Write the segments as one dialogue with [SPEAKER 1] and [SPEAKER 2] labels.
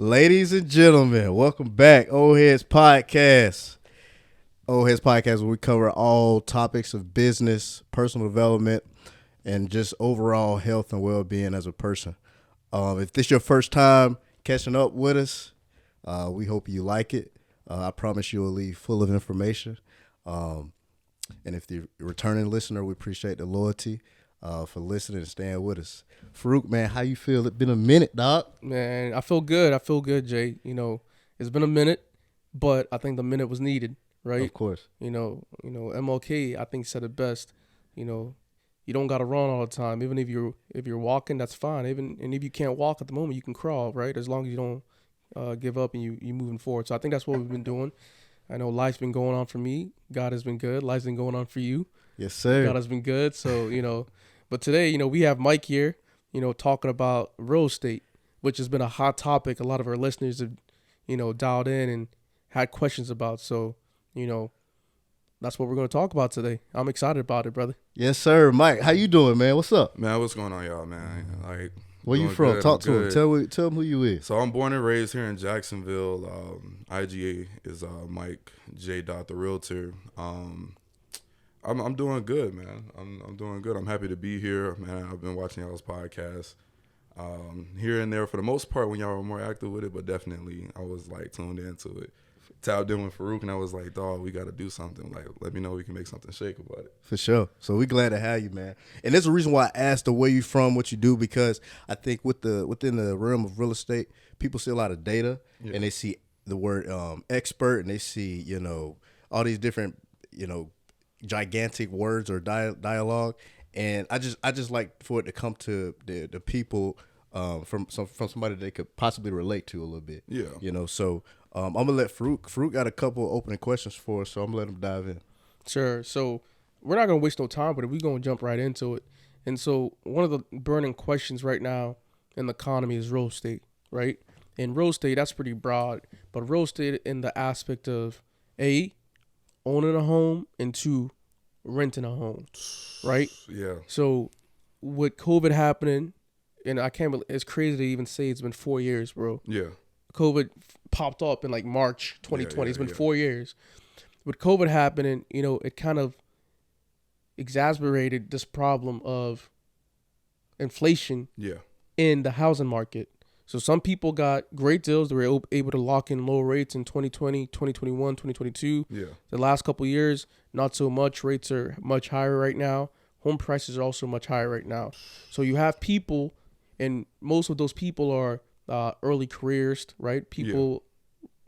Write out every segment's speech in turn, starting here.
[SPEAKER 1] Ladies and gentlemen, welcome back. Old Heads Podcast. Old Heads Podcast, where we cover all topics of business, personal development, and just overall health and well-being as a person. If this is your first time catching up with us, we hope you like it. I promise you will leave full of information. And if you're a returning listener, we appreciate the loyalty for listening and staying with us. Farouk, man, how you feel? It's been a minute, dog.
[SPEAKER 2] Man, I feel good. I feel good, Jay. It's been a minute, but I think the minute was needed, right?
[SPEAKER 1] Of course.
[SPEAKER 2] MLK I think said it best. You don't gotta run all the time. Even if you're walking, that's fine. And if you can't walk at the moment, you can crawl, right? As long as you don't give up and you moving forward. So I think that's what we've been doing. I know life's been going on for me. God has been good. Life's been going on for you.
[SPEAKER 1] Yes, sir.
[SPEAKER 2] God has been good. So but today, we have Mike here. Talking about real estate, which has been a hot topic. A lot of our listeners have, dialed in and had questions about. So, that's what we're going to talk about today. I'm excited about it, brother.
[SPEAKER 1] Yes, sir. Mike, how you doing, man? What's up?
[SPEAKER 3] Man, what's going on, y'all, man?
[SPEAKER 1] Where you from?
[SPEAKER 3] Good,
[SPEAKER 1] Talk to him. Tell him who you is.
[SPEAKER 3] So I'm born and raised here in Jacksonville. IGA is Mike J. the Realtor. I'm doing good, man. I'm doing good. I'm happy to be here, man. I've been watching y'all's podcast here and there for the most part when y'all were more active with it, but definitely I was tuned into it. Tapped in with Farouk, and I was like, dog, we got to do something. Let me know we can make something shake about it.
[SPEAKER 1] For sure. So we glad to have you, man. And there's a reason why I asked the where you from, what you do, because I think within the realm of real estate, people see a lot of data, and they see the word expert, and they see all these different gigantic words or dialogue, and I just like for it to come to the people from somebody they could possibly relate to a little bit.
[SPEAKER 3] Yeah.
[SPEAKER 1] So I'm gonna let Farouk got a couple of opening questions for us, so I'm gonna let him dive in.
[SPEAKER 2] Sure. So we're not gonna waste no time, but we're gonna jump right into it. And so one of the burning questions right now in the economy is real estate, right? And real estate, that's pretty broad, but real estate in the aspect of A, owning a home, and 2, renting a home, right?
[SPEAKER 3] Yeah.
[SPEAKER 2] So with COVID happening, and I can't believe it's crazy to even say it's been 4 years, bro.
[SPEAKER 3] Yeah.
[SPEAKER 2] COVID popped up in March 2020.
[SPEAKER 3] Yeah,
[SPEAKER 2] it's been 4 years. With COVID happening, it kind of exacerbated this problem of inflation in the housing market. So some people got great deals. They were able to lock in low rates in 2020, 2021, 2022.
[SPEAKER 3] Yeah.
[SPEAKER 2] The last couple of years, not so much. Rates are much higher right now. Home prices are also much higher right now. So you have people, and most of those people are early careers, right? People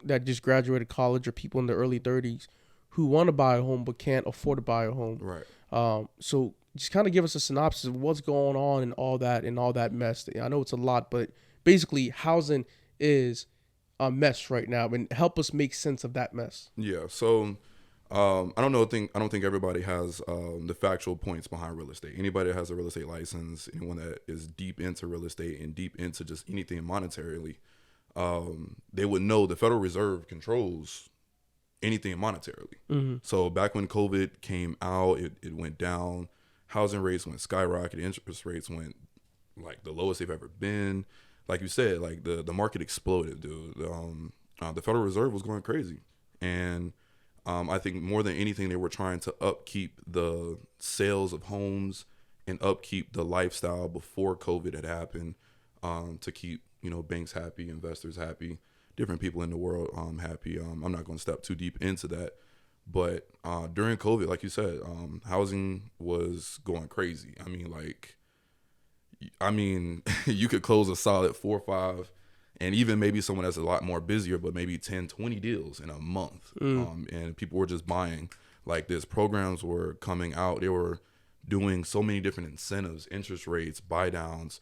[SPEAKER 2] that just graduated college, or people in their early 30s who want to buy a home but can't afford to buy a home.
[SPEAKER 3] Right.
[SPEAKER 2] So just kind of give us a synopsis of what's going on and all that mess. I know it's a lot, but basically housing is a mess right now, and help us make sense of that mess.
[SPEAKER 3] Yeah. So I don't think everybody has the factual points behind real estate. Anybody that has a real estate license, anyone that is deep into real estate and deep into just anything monetarily, they would know the Federal Reserve controls anything monetarily.
[SPEAKER 2] Mm-hmm.
[SPEAKER 3] So back when COVID came out, it went down. Housing rates went skyrocketed. Interest rates went the lowest they've ever been. Like you said, the market exploded, dude. The Federal Reserve was going crazy, and I think more than anything, they were trying to upkeep the sales of homes and upkeep the lifestyle before COVID had happened, to keep banks happy, investors happy, different people in the world happy. I'm not going to step too deep into that, but during COVID, like you said, housing was going crazy. I mean, you could close a solid 4 or 5, and even maybe someone that's a lot more busier, but maybe 10, 20 deals in a month. And people were just buying like this. Programs were coming out. They were doing so many different incentives, interest rates, buy downs,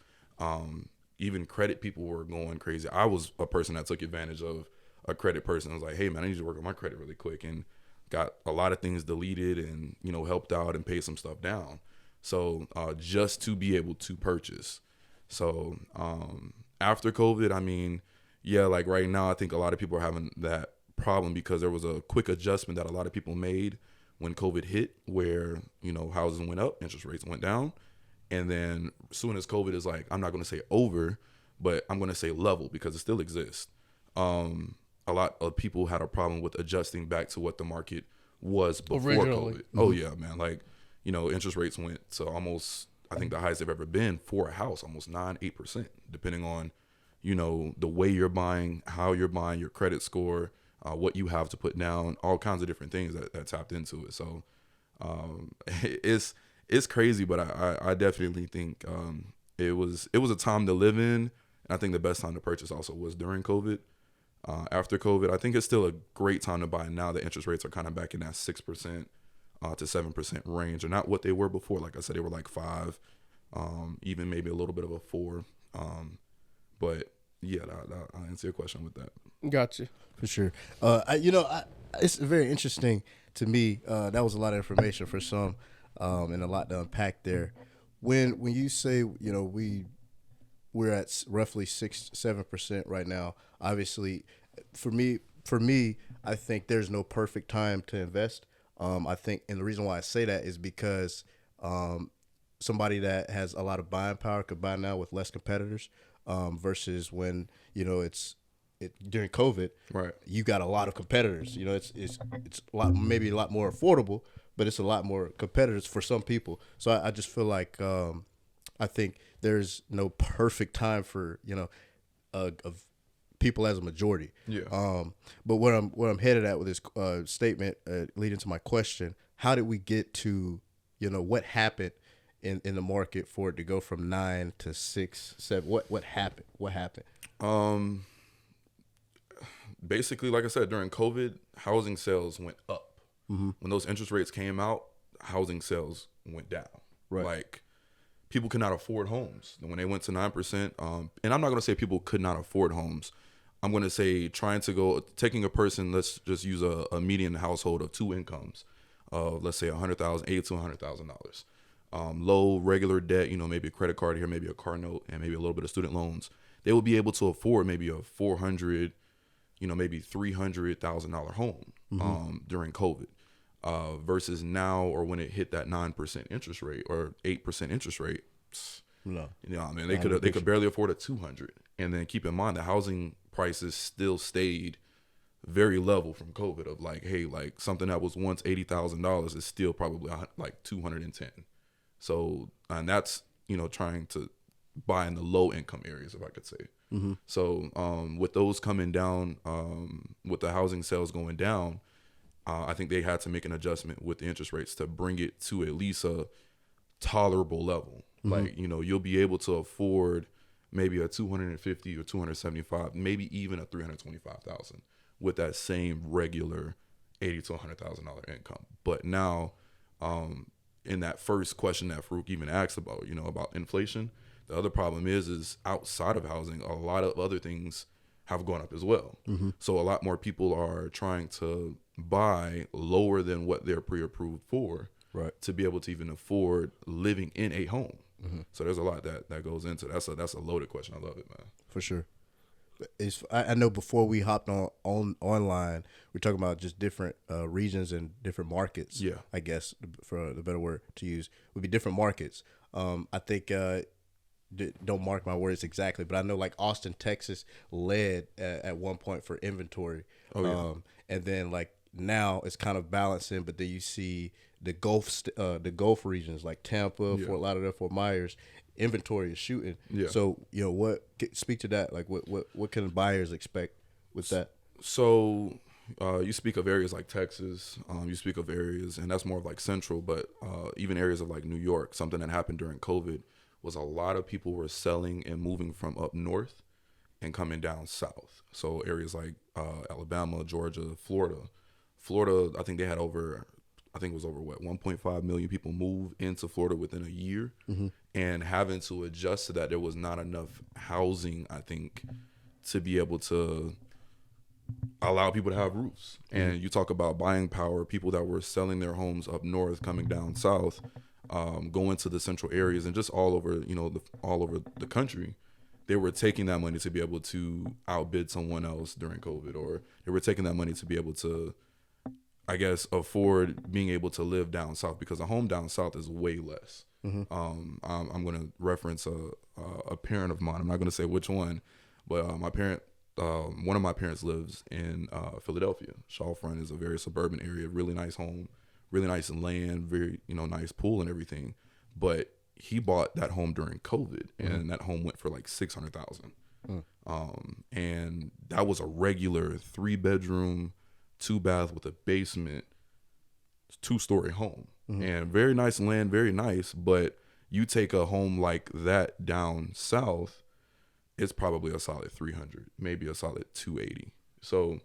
[SPEAKER 3] even credit people were going crazy. I was a person that took advantage of a credit person. I was like, hey man, I need to work on my credit really quick, and got a lot of things deleted and, helped out and paid some stuff down. So just to be able to purchase. So after COVID, right now, I think a lot of people are having that problem because there was a quick adjustment that a lot of people made when COVID hit, where, housing went up, interest rates went down. And then as soon as COVID is I'm not going to say over, but I'm going to say level, because it still exists. a lot of people had a problem with adjusting back to what the market was before
[SPEAKER 2] Originally.
[SPEAKER 3] COVID. Oh yeah, man. Like, interest rates went to almost, I think the highest they've ever been for a house, almost 9-8%, depending on, the way you're buying, how you're buying, your credit score, what you have to put down, all kinds of different things that tapped into it. So it's crazy, but I definitely think it was a time to live in. And I think the best time to purchase also was during COVID. After COVID, I think it's still a great time to buy now that interest rates are kind of back in that 6% to 7% range, or not what they were before. Like I said, they were like 5, even maybe a little bit of a 4. But yeah, I'll answer your question with that.
[SPEAKER 2] Gotcha.
[SPEAKER 1] For sure. It's very interesting to me. That was a lot of information for some, and a lot to unpack there. When you say, we're at roughly 6-7% right now. Obviously, for me, I think there's no perfect time to invest. I think, and the reason why I say that is because somebody that has a lot of buying power could buy now with less competitors, versus when during COVID,
[SPEAKER 3] Right.
[SPEAKER 1] you got a lot of competitors. It's a lot, maybe a lot more affordable, but it's a lot more competitors for some people. So I just feel like I think there's no perfect time for of people as a majority.
[SPEAKER 3] Yeah.
[SPEAKER 1] But where I'm headed at with this statement, leading to my question: how did we get to what happened in the market for it to go from 9 to 6, 7? What happened? What happened?
[SPEAKER 3] Basically, like I said, during COVID, housing sales went up.
[SPEAKER 1] Mm-hmm.
[SPEAKER 3] When those interest rates came out, housing sales went down.
[SPEAKER 1] Right.
[SPEAKER 3] Like, people could not afford homes. And when they went to 9%, and I'm not going to say people could not afford homes. I'm going to say taking a person, let's just use a median household of 2 incomes, let's say $100,000, $80,000 to $100,000. Low regular debt, maybe a credit card here, maybe a car note, and maybe a little bit of student loans. They will be able to afford maybe a $400,000, maybe $300,000 home during COVID, versus now, or when it hit that 9% interest rate or 8% interest rate.
[SPEAKER 1] No.
[SPEAKER 3] They could barely afford a 200. And then keep in mind the housing prices still stayed very level from COVID, of like, hey, like something that was once $80,000 is still probably like 210. So, and that's, trying to buy in the low income areas, if I could say.
[SPEAKER 1] Mm-hmm.
[SPEAKER 3] So with those coming down, with the housing sales going down, I think they had to make an adjustment with the interest rates to bring it to at least a tolerable level. Mm-hmm. Like, you'll be able to afford maybe a 250 or 275, maybe even a 325,000 with that same regular $80,000 to $100,000 income. But now, in that first question that Farouk even asked about, about inflation, the other problem is outside of housing, a lot of other things have gone up as well. Mm-hmm. So a lot more people are trying to buy lower than what they're pre-approved for,
[SPEAKER 1] right,
[SPEAKER 3] to be able to even afford living in a home.
[SPEAKER 1] Mm-hmm. So
[SPEAKER 3] there's a lot that goes into it. That's a loaded question. I love it, man.
[SPEAKER 1] For sure. I know before we hopped online, we're talking about just different regions and different markets.
[SPEAKER 3] Yeah,
[SPEAKER 1] I guess for the better word to use would be different markets. I think don't mark my words exactly, but I know like Austin, Texas led at one point for inventory.
[SPEAKER 3] Oh, yeah.
[SPEAKER 1] And then like now it's kind of balancing, but then you see the Gulf regions like Tampa,
[SPEAKER 3] yeah,
[SPEAKER 1] Fort Lauderdale, Fort Myers, inventory is shooting.
[SPEAKER 3] Yeah.
[SPEAKER 1] So speak to that. Like what can buyers expect with that?
[SPEAKER 3] So you speak of areas like Texas. You speak of areas, and that's more of like central, but even areas of like New York. Something that happened during COVID was a lot of people were selling and moving from up north and coming down south. So areas like Alabama, Georgia, Florida. I think they had over 1.5 million people move into Florida within a year. Mm-hmm. And having to adjust to that, there was not enough housing, I think, to be able to allow people to have roofs. Mm-hmm. And you talk about buying power, people that were selling their homes up north, coming down south, going to the central areas, and just all over, all over the country. They were taking that money to be able to outbid someone else during COVID, or they were taking that money to be able to, I guess, afford being able to live down south, because a home down south is way less. Mm-hmm. I'm going to reference a parent of mine. I'm not going to say which one, but my parent one of my parents lives in Philadelphia. Shawfront is a very suburban area, really nice home, really nice land, very, nice pool and everything. But he bought that home during COVID, and that home went for like $600,000. And that was a regular 3-bedroom, 2-bath with a basement, 2-story home, and very nice land, very nice. But you take a home like that down south, it's probably a solid 300, maybe a solid 280. So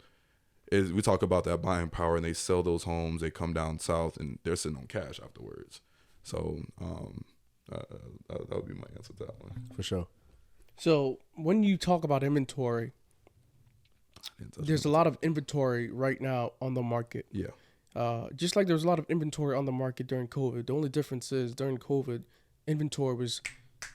[SPEAKER 3] as we talk about that buying power, and they sell those homes, they come down south and they're sitting on cash afterwards. So that would be my answer to that one.
[SPEAKER 1] For sure.
[SPEAKER 2] So when you talk about inventory, there's a lot of inventory right now on the market.
[SPEAKER 3] Yeah.
[SPEAKER 2] Just like there was a lot of inventory on the market during COVID. The only difference is during COVID, inventory was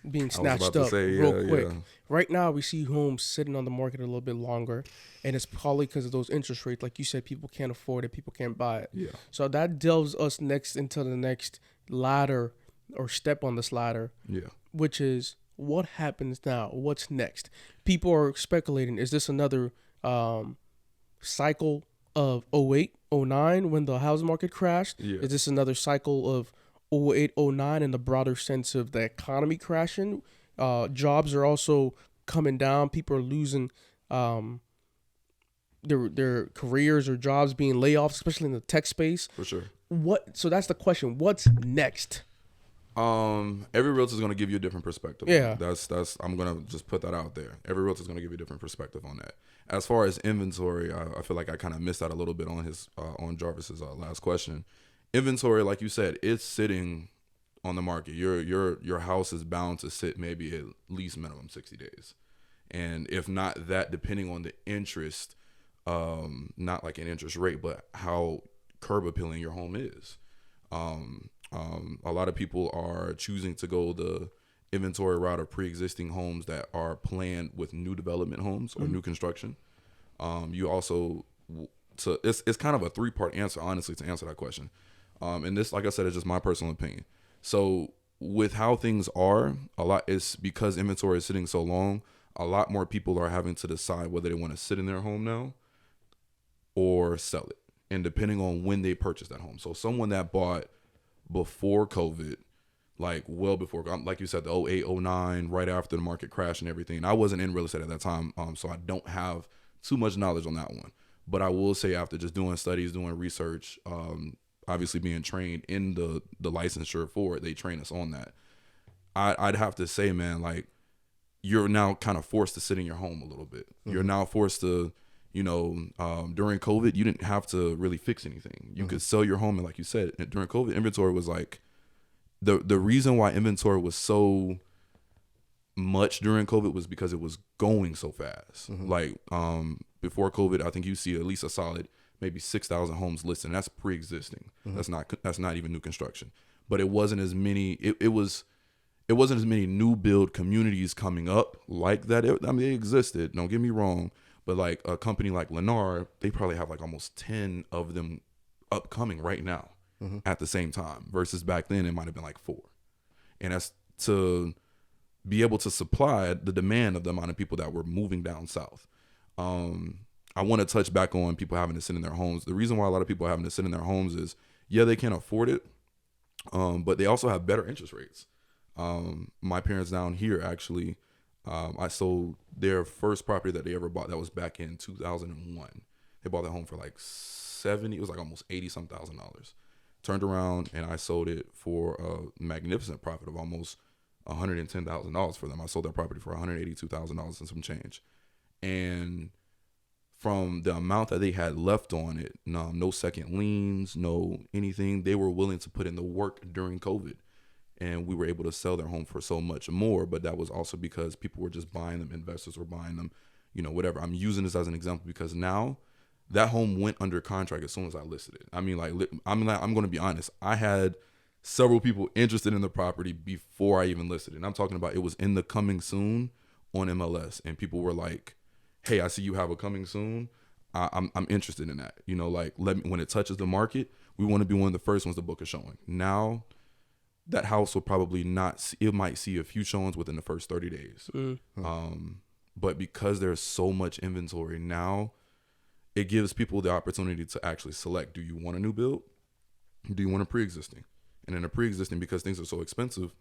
[SPEAKER 2] being snatched up real quick. Yeah. Right now, we see homes sitting on the market a little bit longer, and it's probably because of those interest rates. Like you said, people can't afford it, people can't buy it.
[SPEAKER 3] Yeah.
[SPEAKER 2] So that delves us next into the next ladder or step on this ladder.
[SPEAKER 3] Yeah.
[SPEAKER 2] Which is what happens now? What's next? People are speculating: is this another cycle of 08, 09 when the housing market crashed?
[SPEAKER 3] Yeah.
[SPEAKER 2] Is this another cycle of 08, 09 in the broader sense of the economy crashing? Jobs are also coming down. People are losing their careers or jobs, being layoffs, especially in the tech space.
[SPEAKER 3] For sure.
[SPEAKER 2] So that's the question. What's next?
[SPEAKER 3] Every realtor is going to give you a different perspective.
[SPEAKER 2] Yeah.
[SPEAKER 3] That's I'm going to just put that out there. Every realtor is going to give you a different perspective on that. As far as inventory, I feel like I kind of missed out a little bit on Jarvis's last question. Inventory, like you said, it's sitting on the market. Your house is bound to sit maybe at least minimum 60 days. And if not that, depending on the interest, not like an interest rate, but how curb appealing your home is. A lot of people are choosing to go the inventory route of pre-existing homes that are planned with new development homes or new construction. You also, it's kind of a 3-part answer, honestly, to answer that question. And this, like I said, is just my personal opinion. So with how things are, it's because inventory is sitting so long, a lot more people are having to decide whether they want to sit in their home now or sell it. And depending on when they purchase that home. So someone that bought before COVID, like well before, like you said, the 08, 09, right after the market crash and everything. And I wasn't in real estate at that time, so I don't have too much knowledge on that one. But I will say, after just doing studies, doing research, obviously being trained in the licensure for it, they train us on that. I'd have to say, man, like, you're now kind of forced to sit in your home a little bit. Mm-hmm. You're now forced to, during COVID, you didn't have to really fix anything. You could sell your home. And like you said, during COVID, inventory was like, the reason why inventory was so much during COVID was because it was going so fast. Mm-hmm. Like, before COVID, I think you see at least a solid maybe 6,000 homes listed. And that's pre-existing. Mm-hmm. That's not even new construction. But it wasn't as many. It wasn't as many new build communities coming up like that. They existed. Don't get me wrong. But like a company like Lennar, they probably have like almost 10 of them upcoming right now at the same time. Versus back then, it might have been like 4. And that's to be able to supply the demand of the amount of people that were moving down south. I want to touch back on people having to sit in their homes. The reason why a lot of people are having to sit in their homes is, yeah, they can't afford it, but they also have better interest rates. My parents down here, actually, I sold their first property that they ever bought. That was back in 2001. They bought that home for like it was like almost $80,000. Turned around and I sold it for a magnificent profit of almost $110,000 for them. I sold that property for $182,000 and some change. And from the amount that they had left on it, no second liens, no anything, they were willing to put in the work during COVID. And we were able to sell their home for so much more. But that was also because people were just buying them. Investors were buying them, whatever. I'm using this as an example because now that home went under contract as soon as I listed it. I mean, like, I'm going to be honest. I had several people interested in the property before I even listed it. And I'm talking about it was in the coming soon on MLS. And people were like, hey, I see you have a coming soon. I'm interested in that. When it touches the market, we want to be one of the first ones to book a showing. Now, that house will probably it might see a few showings within the first 30 days. But because there's so much inventory now, it gives people the opportunity to actually select, do you want a new build? Do you want a pre-existing? And in a pre-existing, because things are so expensive,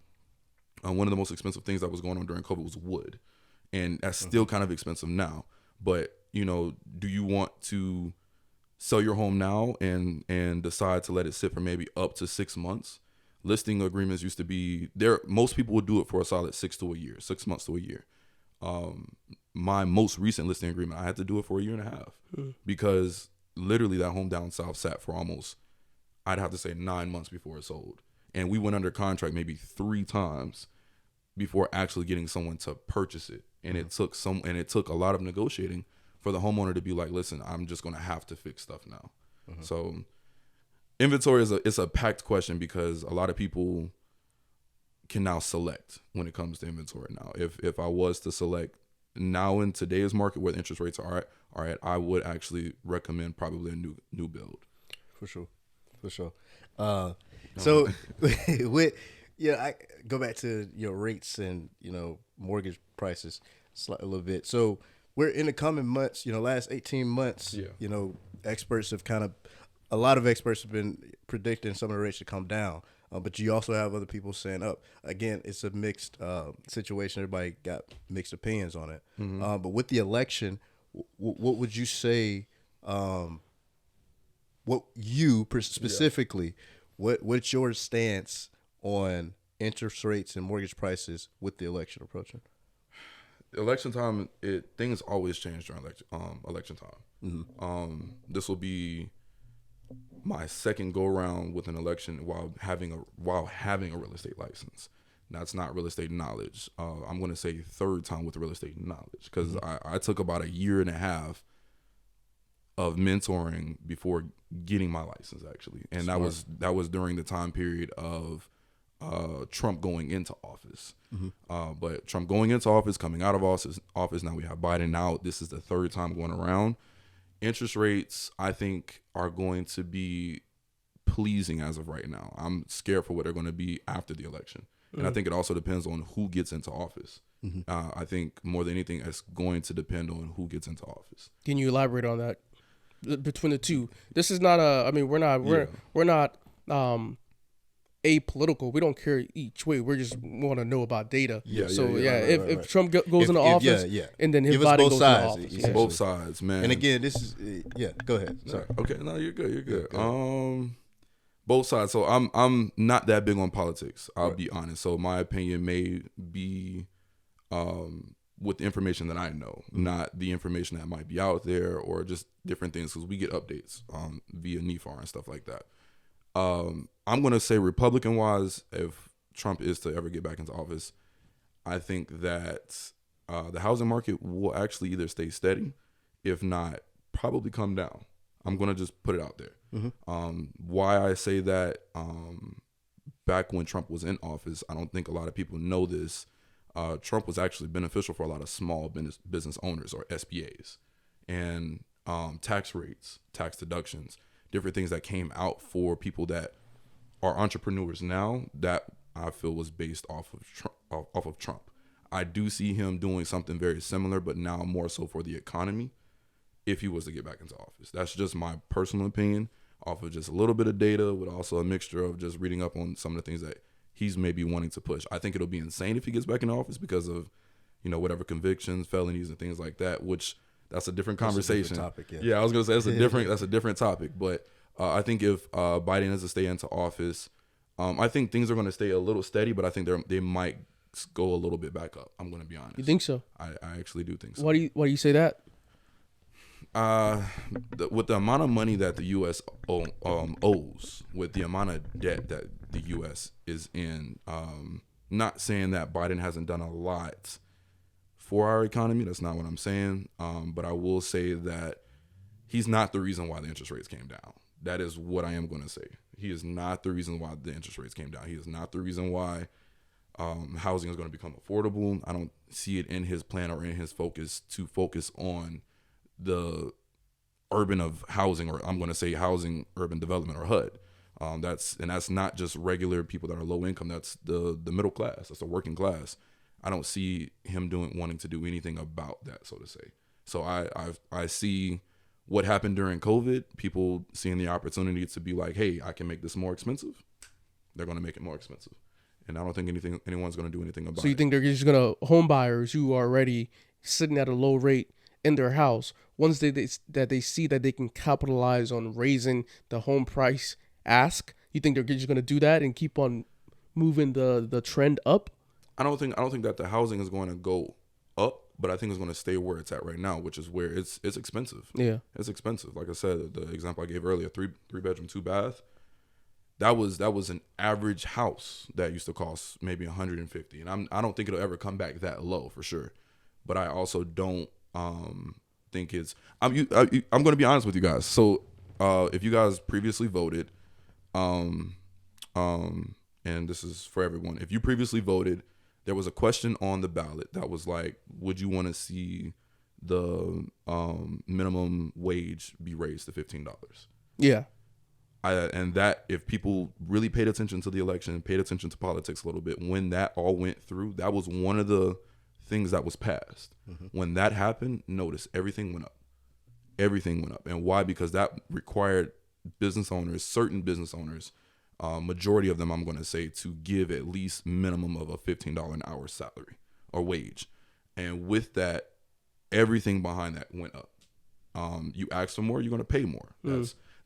[SPEAKER 3] one of the most expensive things that was going on during COVID was wood. And that's still kind of expensive now. But, you know, do you want to sell your home now and decide to let it sit for maybe up to 6 months? Listing agreements used to be there. Most people would do it for a solid 6 months to a year. My most recent listing agreement, I had to do it for a year and a half because literally that home down south sat for almost, I'd have to say 9 months before it sold. And we went under contract maybe 3 times before actually getting someone to purchase it. And it took a lot of negotiating for the homeowner to be like, listen, I'm just going to have to fix stuff now. So inventory is a packed question because a lot of people can now select when it comes to inventory now. If I was to select now in today's market where the interest rates are at, I would actually recommend probably a new build.
[SPEAKER 1] For sure. So with I go back to your rates and mortgage prices a little bit. So we're in the coming months, last 18 months, experts have a lot of experts have been predicting some of the rates to come down. But you also have other people saying up. Again, it's a mixed situation. Everybody got mixed opinions on it. But with the election, what would you say? What you specifically? What's your stance on interest rates and mortgage prices with the election approaching?
[SPEAKER 3] Election time, things always change during election time. This will be my second go around with an election while having a real estate license. That's not real estate knowledge. I'm going to say third time with real estate knowledge because I took about a year and a half of mentoring before getting my license actually, and that was during the time period of Trump going into office. But Trump going into office, coming out of office, now we have Biden out. This is the third time going around. Interest rates, I think, are going to be pleasing as of right now. I'm scared for what they're going to be after the election. And I think it also depends on who gets into office. I think more than anything, it's going to depend on who gets into office.
[SPEAKER 2] Can you elaborate on that between the two? This is not we're not apolitical. We don't care each way. We just want to know about data. If Trump goes into office, and then his body goes into office.
[SPEAKER 3] Both sides, man.
[SPEAKER 1] And again, this is go ahead. Sorry.
[SPEAKER 3] Okay, no, you're good. You're good. Both sides. So I'm not that big on politics. I'll be honest. So my opinion may be with the information that I know, not the information that might be out there or just different things, because we get updates via NEFAR and stuff like that. I'm going to say Republican wise, if Trump is to ever get back into office, I think that the housing market will actually either stay steady, if not probably come down. I'm going to just put it out there. Why I say that, back when Trump was in office, I don't think a lot of people know this. Trump was actually beneficial for a lot of small business owners, or SBAs, and tax rates, tax deductions, different things that came out for people that are entrepreneurs now, that I feel was based off of Trump. I do see him doing something very similar, but now more so for the economy, if he was to get back into office. That's just my personal opinion, off of just a little bit of data with also a mixture of just reading up on some of the things that he's maybe wanting to push. I think it'll be insane if he gets back in office because of, whatever convictions, felonies, and things like that, which that's a different conversation.
[SPEAKER 1] That's a different topic,
[SPEAKER 3] yeah, I was going to say that's a different topic. But I think if Biden has to stay into office, I think things are going to stay a little steady, but I think they might go a little bit back up. I'm going to be honest.
[SPEAKER 2] You think so?
[SPEAKER 3] I actually do think so.
[SPEAKER 2] Why do you say that?
[SPEAKER 3] With the amount of money that the U.S. owes, with the amount of debt that the U.S. is in, not saying that Biden hasn't done a lot for our economy. That's not what I'm saying. But I will say that he's not the reason why the interest rates came down. That is what I am going to say. He is not the reason why the interest rates came down. He is not the reason why housing is going to become affordable. I don't see it in his plan or in his focus to focus on the urban of housing, or I'm going to say housing urban development, or HUD. That's not just regular people that are low income. That's the middle class. That's the working class. I don't see him wanting to do anything about that, so to say. So I see what happened during COVID, people seeing the opportunity to be like, hey, I can make this more expensive. They're going to make it more expensive. And I don't think anyone's going to do anything about it.
[SPEAKER 2] So you think they're just going to, home buyers who are already sitting at a low rate in their house, once they see that they can capitalize on raising the home price ask, you think they're just going to do that and keep on moving the trend up?
[SPEAKER 3] I don't think that the housing is going to go up, but I think it's going to stay where it's at right now, which is where it's expensive.
[SPEAKER 2] Yeah,
[SPEAKER 3] it's expensive. Like I said, the example I gave earlier, three bedroom, 2 bath, that was an average house that used to cost maybe $150, and I don't think it'll ever come back that low for sure. But I also don't think it's. I'm going to be honest with you guys. So if you guys previously voted, and this is for everyone, if you previously voted, there was a question on the ballot that was like, would you want to see the minimum wage be raised to $15?
[SPEAKER 2] Yeah.
[SPEAKER 3] And that, if people really paid attention to the election, paid attention to politics a little bit, when that all went through, that was one of the things that was passed. Mm-hmm. When that happened, notice everything went up. Everything went up. And why? Because that required business owners, certain business owners, majority of them, I'm going to say, to give at least minimum of a $15 an hour salary or wage. And with that, everything behind that went up. You ask for more, you're going to pay more.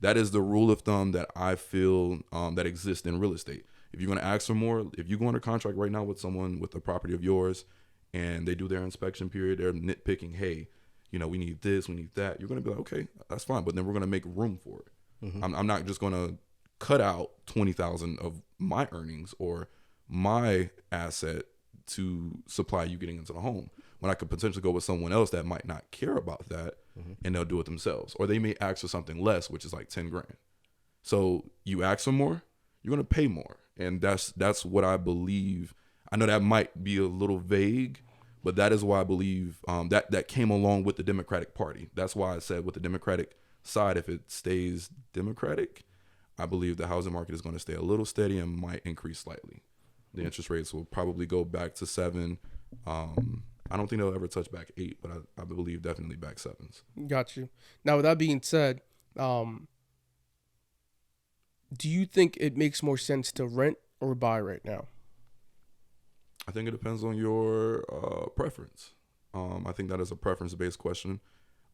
[SPEAKER 3] That is the rule of thumb that I feel that exists in real estate. If you're going to ask for more, if you go under contract right now with someone with a property of yours and they do their inspection period, they're nitpicking, hey, we need this, we need that. You're going to be like, okay, that's fine. But then we're going to make room for it. Mm-hmm. I'm not just going to cut out $20,000 of my earnings or my asset to supply you getting into the home, when I could potentially go with someone else that might not care about that, mm-hmm. and they'll do it themselves. Or they may ask for something less, which is like 10 grand. So you ask for more, you're going to pay more. And that's what I believe. I know that might be a little vague, but that is why I believe that came along with the Democratic Party. That's why I said with the Democratic side, if it stays Democratic, I believe the housing market is going to stay a little steady and might increase slightly. The interest rates will probably go back to 7. I don't think they'll ever touch back 8, but I believe definitely back 7s.
[SPEAKER 2] Got you. Now, with that being said, do you think it makes more sense to rent or buy right now?
[SPEAKER 3] I think it depends on your preference. I think that is a preference-based question.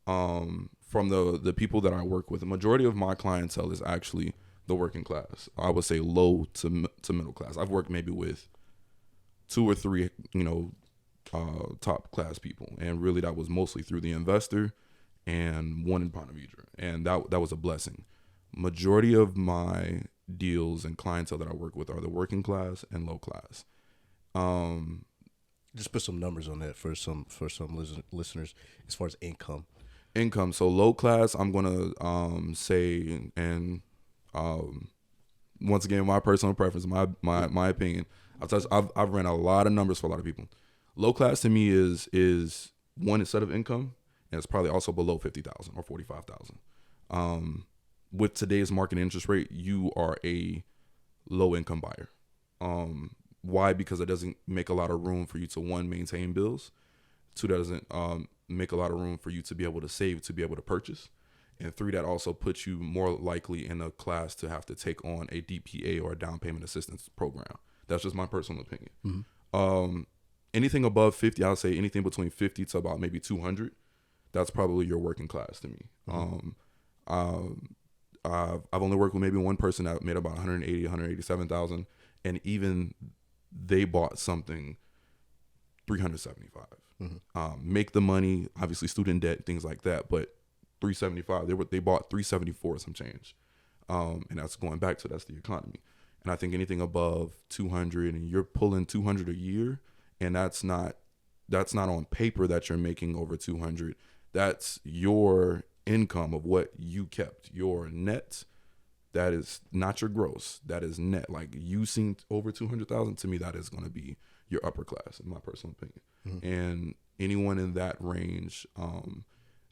[SPEAKER 3] From the people that I work with, the majority of my clientele is actually the working class. I would say low to middle class. I've worked maybe with 2 or 3, top class people, and really that was mostly through the investor and one in Ponte Vedra, and that was a blessing. Majority of my deals and clientele that I work with are the working class and low class.
[SPEAKER 1] Just put some numbers on that for some listeners as far as income.
[SPEAKER 3] So low class, I'm gonna say, and once again, my personal preference, my opinion. I've ran a lot of numbers for a lot of people. Low class to me is one set of income, and it's probably also below 50,000 or 45,000. With today's market interest rate, you are a low income buyer. Why? Because it doesn't make a lot of room for you to, 1, maintain bills. 2, doesn't make a lot of room for you to be able to save, to be able to purchase. And 3, that also puts you more likely in a class to have to take on a DPA or a down payment assistance program. That's just my personal opinion. Mm-hmm. Anything above 50, I'll say anything between 50 to about maybe 200, that's probably your working class to me. Mm-hmm. I've only worked with maybe one person that made about 187,000, and even they bought something 375. Mm-hmm. Make the money, obviously student debt, things like that, but 375, they bought 374 some change, and that's going back to, that's the economy. And I think anything above 200, and you're pulling 200 a year, and that's not on paper that you're making over 200. That's your income of what you kept, your net. That is not your gross. That is net. Like, you seen over 200,000, to me, that is going to be your upper class, in my personal opinion. Mm-hmm. And anyone in that range,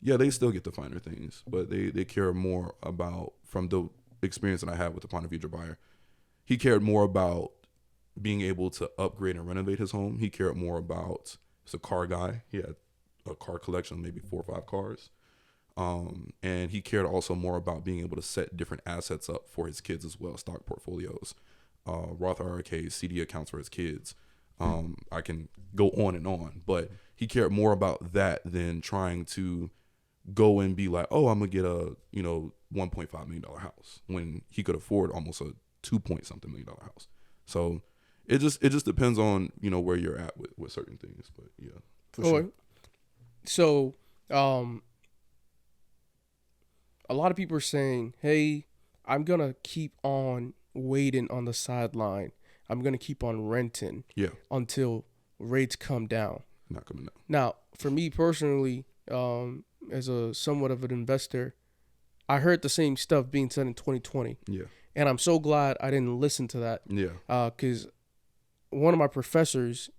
[SPEAKER 3] they still get the finer things, but they care more about, from the experience that I had with the Ponte Vedra buyer, he cared more about being able to upgrade and renovate his home. He cared more about, he's a car guy. He had a car collection, maybe 4 or 5 cars. And he cared also more about being able to set different assets up for his kids as well, stock portfolios, Roth IRAs, CD accounts for his kids. I can go on and on, but he cared more about that than trying to go and be like, oh, I'm gonna get a $1.5 million house when he could afford almost a 2-point-something million dollar house. So it just depends on where you're at with certain things. But yeah,
[SPEAKER 2] for sure. So a lot of people are saying, hey, I'm gonna keep on waiting on the sideline. I'm gonna keep on renting until rates come down.
[SPEAKER 3] Not coming down.
[SPEAKER 2] Now, for me personally, as a somewhat of an investor, I heard the same stuff being said in 2020.
[SPEAKER 3] Yeah.
[SPEAKER 2] And I'm so glad I didn't listen to that.
[SPEAKER 3] Yeah.
[SPEAKER 2] Because one of my professors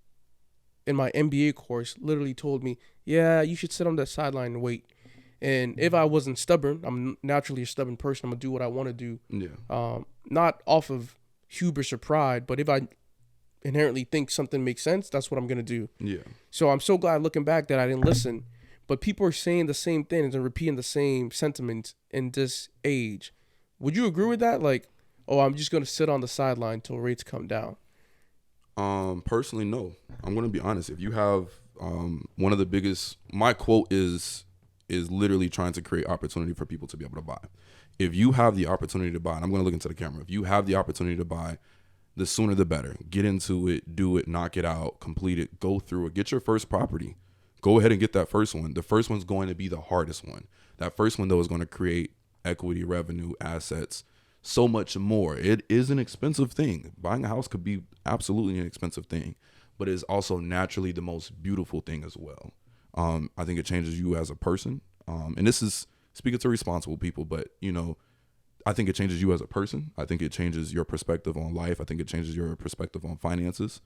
[SPEAKER 2] in my MBA course literally told me, yeah, you should sit on that sideline and wait. And if I wasn't stubborn, I'm naturally a stubborn person. I'm going to do what I want to do.
[SPEAKER 3] Yeah.
[SPEAKER 2] Not off of hubris or pride, but if I inherently think something makes sense, that's what I'm going to do.
[SPEAKER 3] Yeah.
[SPEAKER 2] So I'm so glad looking back that I didn't listen. But people are saying the same things and repeating the same sentiments in this age. Would you agree with that? Like, oh, I'm just going to sit on the sideline until rates come down.
[SPEAKER 3] Personally, no. I'm going to be honest. If you have one of the biggest, my quote is literally trying to create opportunity for people to be able to buy. If you have the opportunity to buy, and I'm going to look into the camera, if you have the opportunity to buy, the sooner the better. Get into it, do it, knock it out, complete it, go through it, get your first property. Go ahead and get that first one. The first one's going to be the hardest one. That first one, though, is going to create equity, revenue, assets, so much more. It is an expensive thing. Buying a house could be absolutely an expensive thing, but it's also naturally the most beautiful thing as well. I think it changes you as a person. And this is speaking to responsible people, but, I think it changes you as a person. I think it changes your perspective on life. I think it changes your perspective on finances.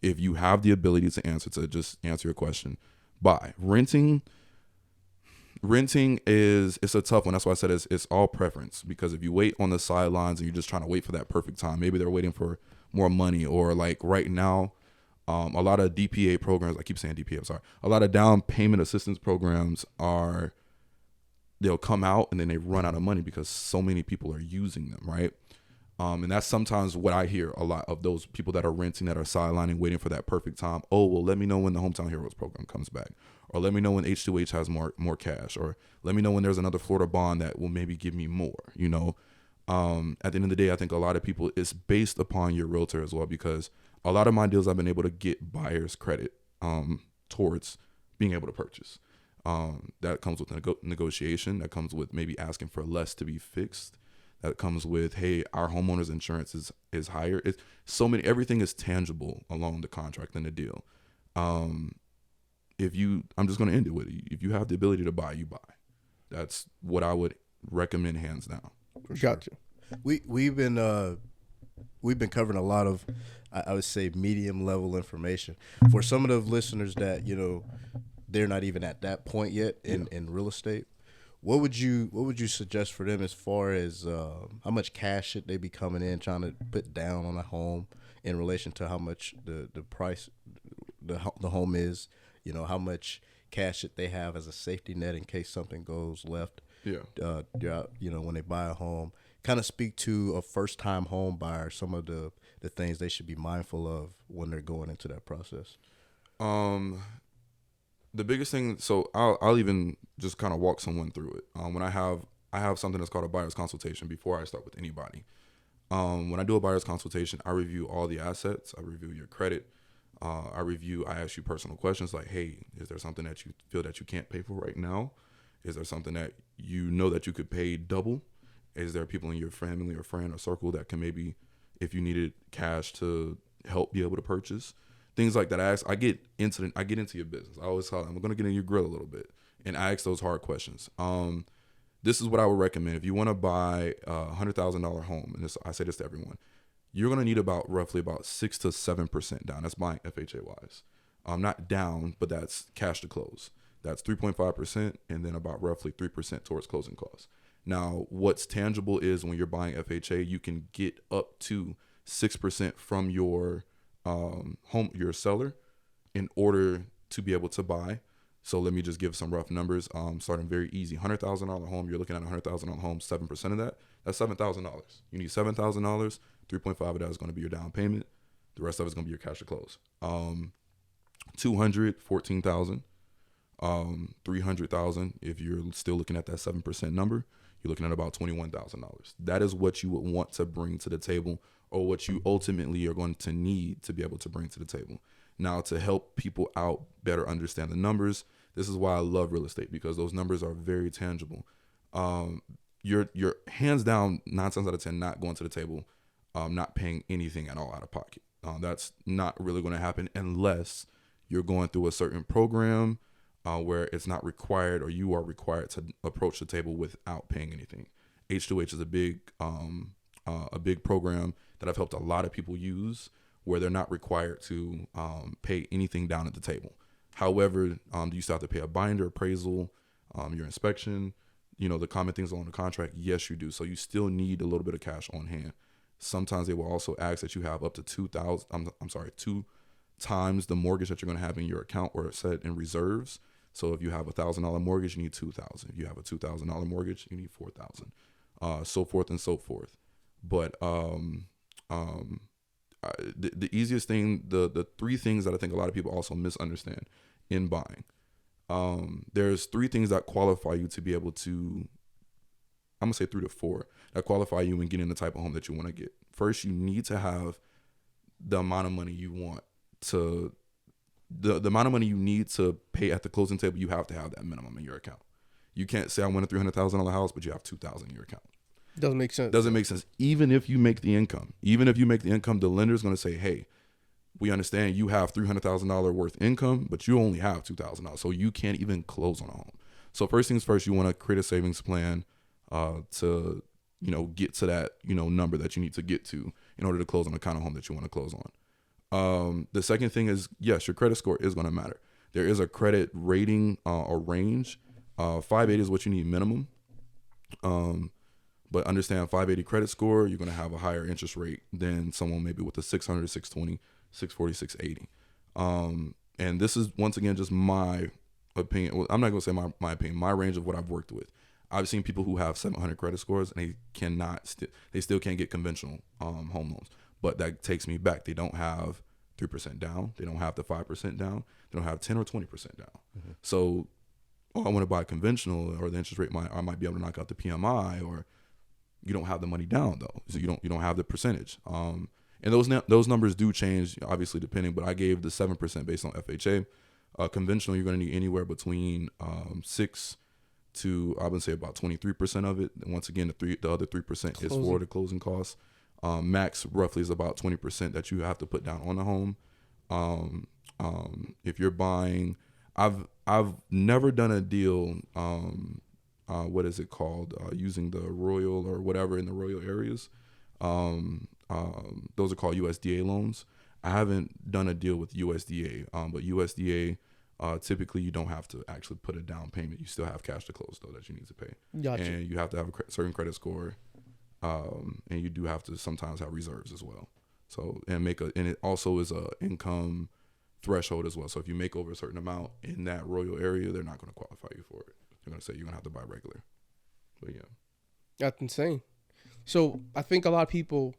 [SPEAKER 3] If you have the ability to just answer your question, buy. Renting it's a tough one. That's why I said it's all preference, because if you wait on the sidelines and you're just trying to wait for that perfect time, maybe they're waiting for more money, or like right now, a lot of DPA programs, I keep saying DPA, I'm sorry, a lot of down payment assistance programs they'll come out and then they run out of money because so many people are using them, right? And that's sometimes what I hear a lot of those people that are renting, that are sidelining, waiting for that perfect time. Oh, well, let me know when the Hometown Heroes program comes back, or let me know when H2H has more cash, or let me know when there's another Florida bond that will maybe give me more, At the end of the day, I think a lot of people, it's based upon your realtor as well, because a lot of my deals I've been able to get buyers credit towards being able to purchase. That comes with negotiation. That comes with maybe asking for less to be fixed. That comes with, hey, our homeowner's insurance is higher. It's so many, everything is tangible along the contract and the deal. I'm just going to end it with it. If you have the ability to buy, you buy. That's what I would recommend hands down.
[SPEAKER 2] Gotcha.
[SPEAKER 1] We've been covering a lot of, I would say, medium level information for some of the listeners that, they're not even at that point yet in real estate. What would you suggest for them as far as how much cash should they be coming in trying to put down on a home in relation to how much the price the home is? How much cash should they have as a safety net in case something goes left?
[SPEAKER 3] Yeah.
[SPEAKER 1] When they buy a home, kind of speak to a first time home buyer, some of the things they should be mindful of when they're going into that process.
[SPEAKER 3] The biggest thing, so I'll even just kind of walk someone through it. When I have something that's called a buyer's consultation before I start with anybody. When I do a buyer's consultation, I review all the assets. I review your credit. I ask you personal questions like, hey, is there something that you feel that you can't pay for right now? Is there something that that you could pay double? Is there people in your family or friend or circle that can maybe, if you needed cash to help be able to purchase? Things like that. I get into your business. I always tell them, I'm going to get in your grill a little bit, and I ask those hard questions. This is what I would recommend. If you want to buy a $100,000 home, and I say this to everyone, you're going to need roughly about 6 to 7% down. That's buying FHA wise. Not down, but that's cash to close. That's 3.5%, and then about roughly 3% towards closing costs. Now, what's tangible is when you're buying FHA, you can get up to 6% from your your seller in order to be able to buy. So let me just give some rough numbers. Starting very easy. $100,000 home. You're looking at $100,000 home. 7% of that. That's $7,000. You need $7,000. 3.5 of that is going to be your down payment. The rest of it is going to be your cash to close. 214,000. 300,000. If you're still looking at that 7% number, you're looking at about $21,000. That is what you would want to bring to the table, or what you ultimately are going to need to be able to bring to the table. Now, to help people out better understand the numbers, this is why I love real estate, because those numbers are very tangible. You're hands down 9 times out of 10 not going to the table, not paying anything at all out of pocket. That's not really going to happen unless you're going through a certain program where it's not required, or you are required to approach the table without paying anything. H2H is a big program that I've helped a lot of people use, where they're not required to pay anything down at the table. However, you still have to pay a binder, appraisal, your inspection, the common things on the contract. Yes, you do. So you still need a little bit of cash on hand. Sometimes they will also ask that you have up to 2 times the mortgage that you're going to have in your account or set in reserves. So if you have $1,000 mortgage, you need $2,000. If you have a $2,000 mortgage, you need $4,000, so forth and so forth. But the easiest thing, the 3 things that I think a lot of people also misunderstand in buying, there's 3 things that qualify you to be able to, I'm gonna say 3 to 4 that qualify you in getting the type of home that you want to get. First, you need to have the amount of money you want to, the amount of money you need to pay at the closing table. You have to have that minimum in your account. You can't say I want a $300,000 house, but you have $2,000 in your account.
[SPEAKER 2] Doesn't make sense.
[SPEAKER 3] Doesn't make sense. Even if you make the income, the lender is going to say, hey, we understand you have $300,000 worth income, but you only have $2,000. So you can't even close on a home. So first things first, you want to create a savings plan to, get to that, number that you need to get to in order to close on the kind of home that you want to close on. The second thing is, yes, your credit score is going to matter. There is a credit rating or range. 580 is what you need minimum. But understand 580 credit score, you're going to have a higher interest rate than someone maybe with a 600, 620, 640, 680. And this is, once again, just my opinion. Well, I'm not going to say my opinion, my range of what I've worked with. I've seen people who have 700 credit scores and they still can't get conventional home loans. But that takes me back. They don't have 3% down. They don't have the 5% down. They don't have 10 or 20% down. Mm-hmm. So, I want to buy conventional, or the interest rate I might be able to knock out the PMI, or you don't have the money down though. So you don't have the percentage. And those numbers do change, obviously, depending, but I gave the 7% based on FHA. Conventional, you're going to need anywhere between 6 to, I would say, about 23% of it. And once again, the other 3% is for the closing costs. Max roughly is about 20% that you have to put down on the home. If you're buying, I've never done a deal, what is it called? Using the Royal or whatever in the Royal areas. Those are called USDA loans. I haven't done a deal with USDA, but USDA, typically you don't have to actually put a down payment. You still have cash to close though that you need to pay. Gotcha. And you have to have a certain credit score. And you do have to sometimes have reserves as well. So, and it also is a income threshold as well. So if you make over a certain amount in that Royal area, they're not going to qualify you for it. They're going to say you're going to have to buy regular. But yeah. That's
[SPEAKER 2] insane. So I think a lot of people,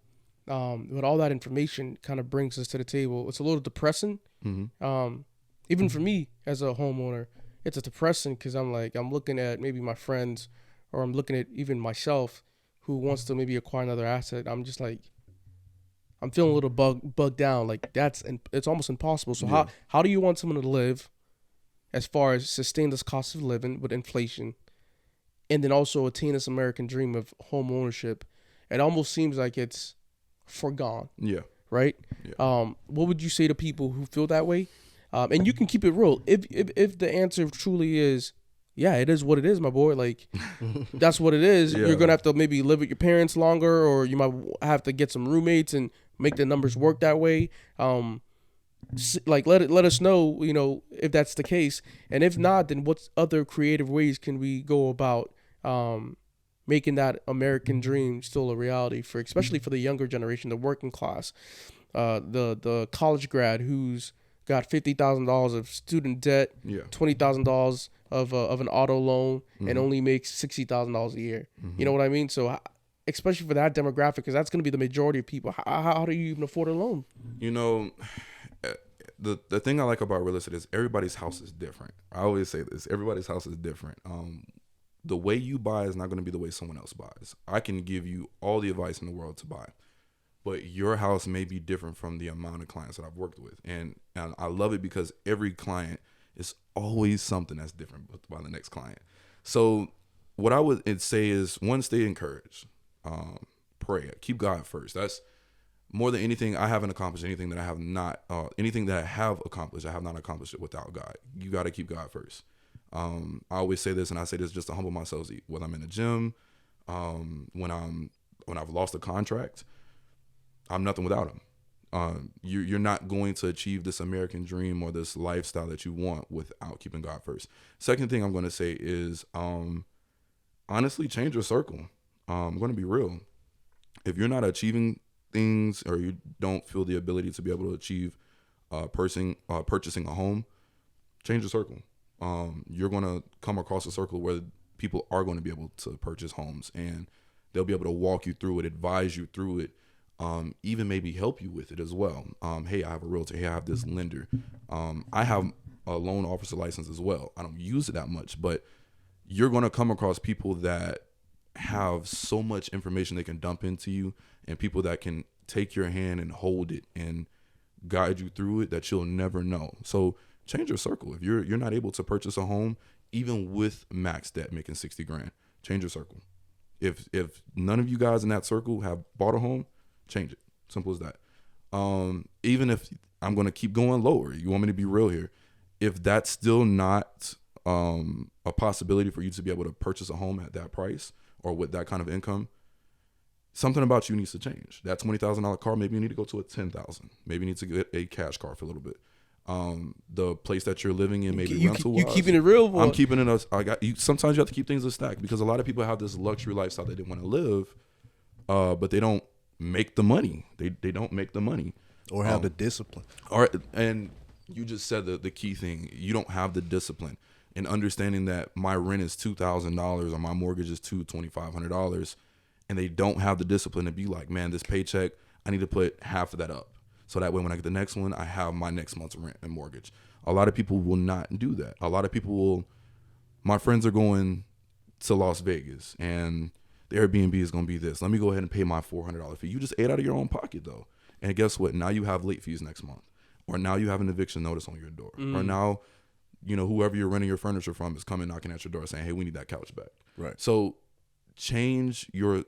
[SPEAKER 2] with all that information, kind of brings us to the table. It's a little depressing. Mm-hmm. Even for me as a homeowner, it's depressing because I'm looking at maybe my friends, or I'm looking at even myself, who wants to maybe acquire another asset. I'm just like, I'm feeling a little bugged down. Like it's almost impossible. So yeah. How do you want someone to live, as far as sustain this cost of living with inflation, and then also attain this American dream of home ownership? It almost seems like it's forgone. Yeah. Right. Yeah. What would you say to people who feel that way? And you can keep it real. If the answer truly is, yeah, it is what it is, my boy. Like, that's what it is. Yeah. You're going to have to maybe live with your parents longer, or you might have to get some roommates and make the numbers work that way. Like, let us know, if that's the case. And if not, then what other creative ways can we go about, making that American dream still a reality for, especially for the younger generation, the working class, the college grad who's got $50,000 of student debt,
[SPEAKER 3] Yeah.
[SPEAKER 2] $20,000 of an auto loan, and only makes $60,000 a year. You know what I mean? So, especially for that demographic, because that's going to be the majority of people. How do you even afford a loan?
[SPEAKER 3] You know, the thing I like about real estate is everybody's house is different. I always say this: everybody's house is different. The way you buy is not going to be the way someone else buys. I can give you all the advice in the world to buy, but your house may be different from the amount of clients that I've worked with. And I love it because every client is always something that's different by the next client. So what I would say is, one, stay encouraged. Pray. Keep God first. That's more than anything. I haven't accomplished anything that I have not, anything that I have accomplished, I have not accomplished it without God. You got to keep God first. I always say this, and I say this just to humble myself, whether I'm in the gym, when I've lost a contract, I'm nothing without him. You're not going to achieve this American dream or this lifestyle that you want without keeping God first. Second thing I'm going to say is, honestly, change your circle. I'm going to be real. If you're not achieving things, or you don't feel the ability to be able to achieve purchasing a home, change your circle. You're going to come across a circle where people are going to be able to purchase homes, and they'll be able to walk you through it, advise you through it, even maybe help you with it as well. Hey, I have a realtor. Hey, I have this lender. I have a loan officer license as well. I don't use it that much, but you're going to come across people that have so much information they can dump into you, and people that can take your hand and hold it and guide you through it that you'll never know. So change your circle. If you're not able to purchase a home, even with max debt making 60 grand, change your circle. If none of you guys in that circle have bought a home, change it. Simple as that. Even if I'm going to keep going lower, you want me to be real here. If that's still not a possibility for you to be able to purchase a home at that price or with that kind of income, something about you needs to change. That $20,000 car, maybe you need to go to a $10,000. Maybe you need to get a cash car for a little bit. The place that you're living in, maybe rental wise.
[SPEAKER 2] You keeping it real, boy.
[SPEAKER 3] I'm keeping it. Sometimes you have to keep things a stack, because a lot of people have this luxury lifestyle that they want to live, but they don't make the money. They don't make the money,
[SPEAKER 1] or have the discipline.
[SPEAKER 3] And you just said the key thing. You don't have the discipline. And understanding that my rent is $2,000 or my mortgage is $2,500, and they don't have the discipline to be like, man, this paycheck, I need to put half of that up, so that way when I get the next one, I have my next month's rent and mortgage. A lot of people will not do that. A lot of people will. My friends are going to Las Vegas, and the Airbnb is going to be this. Let me go ahead and pay my $400 fee. You just ate out of your own pocket, though. And guess what? Now you have late fees next month, or now you have an eviction notice on your door, or now, whoever you're renting your furniture from is coming knocking at your door saying, hey, we need that couch back.
[SPEAKER 1] Right.
[SPEAKER 3] So changing your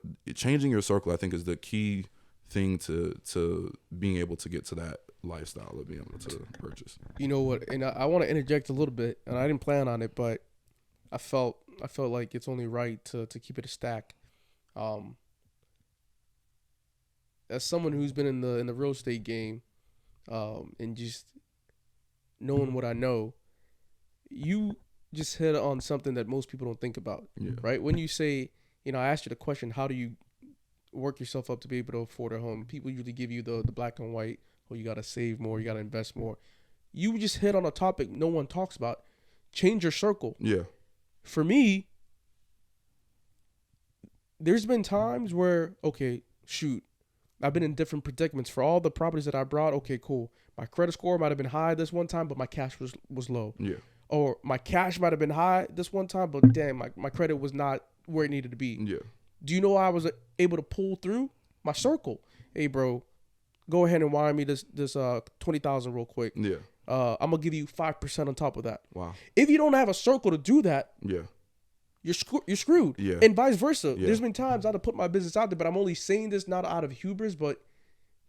[SPEAKER 3] circle, I think, is the key thing to being able to get to that lifestyle of being able to purchase.
[SPEAKER 2] You know what? And I want to interject a little bit, and I didn't plan on it, but I felt like it's only right to keep it a stack. As someone who's been in the real estate game, and just knowing what I know, you just hit on something that most people don't think about, right? When you say, I asked you the question, how do you work yourself up to be able to afford a home? People usually give you the black and white, you got to save more, you got to invest more. You just hit on a topic no one talks about. Change your circle.
[SPEAKER 3] Yeah.
[SPEAKER 2] For me, there's been times where, okay, shoot, I've been in different predicaments for all the properties that I brought. Okay, cool. My credit score might have been high this one time, but my cash was low.
[SPEAKER 3] Yeah.
[SPEAKER 2] Or my cash might have been high this one time, but damn, my credit was not where it needed to be.
[SPEAKER 3] Yeah.
[SPEAKER 2] Do you know I was able to pull through my circle? Hey, bro, go ahead and wire me this $20,000 real quick.
[SPEAKER 3] Yeah.
[SPEAKER 2] I'm gonna give you 5% on top of that.
[SPEAKER 3] Wow.
[SPEAKER 2] If you don't have a circle to do that, you're screwed.
[SPEAKER 3] Yeah.
[SPEAKER 2] And vice versa.
[SPEAKER 3] Yeah.
[SPEAKER 2] There's been times I'd have put my business out there, but I'm only saying this not out of hubris, but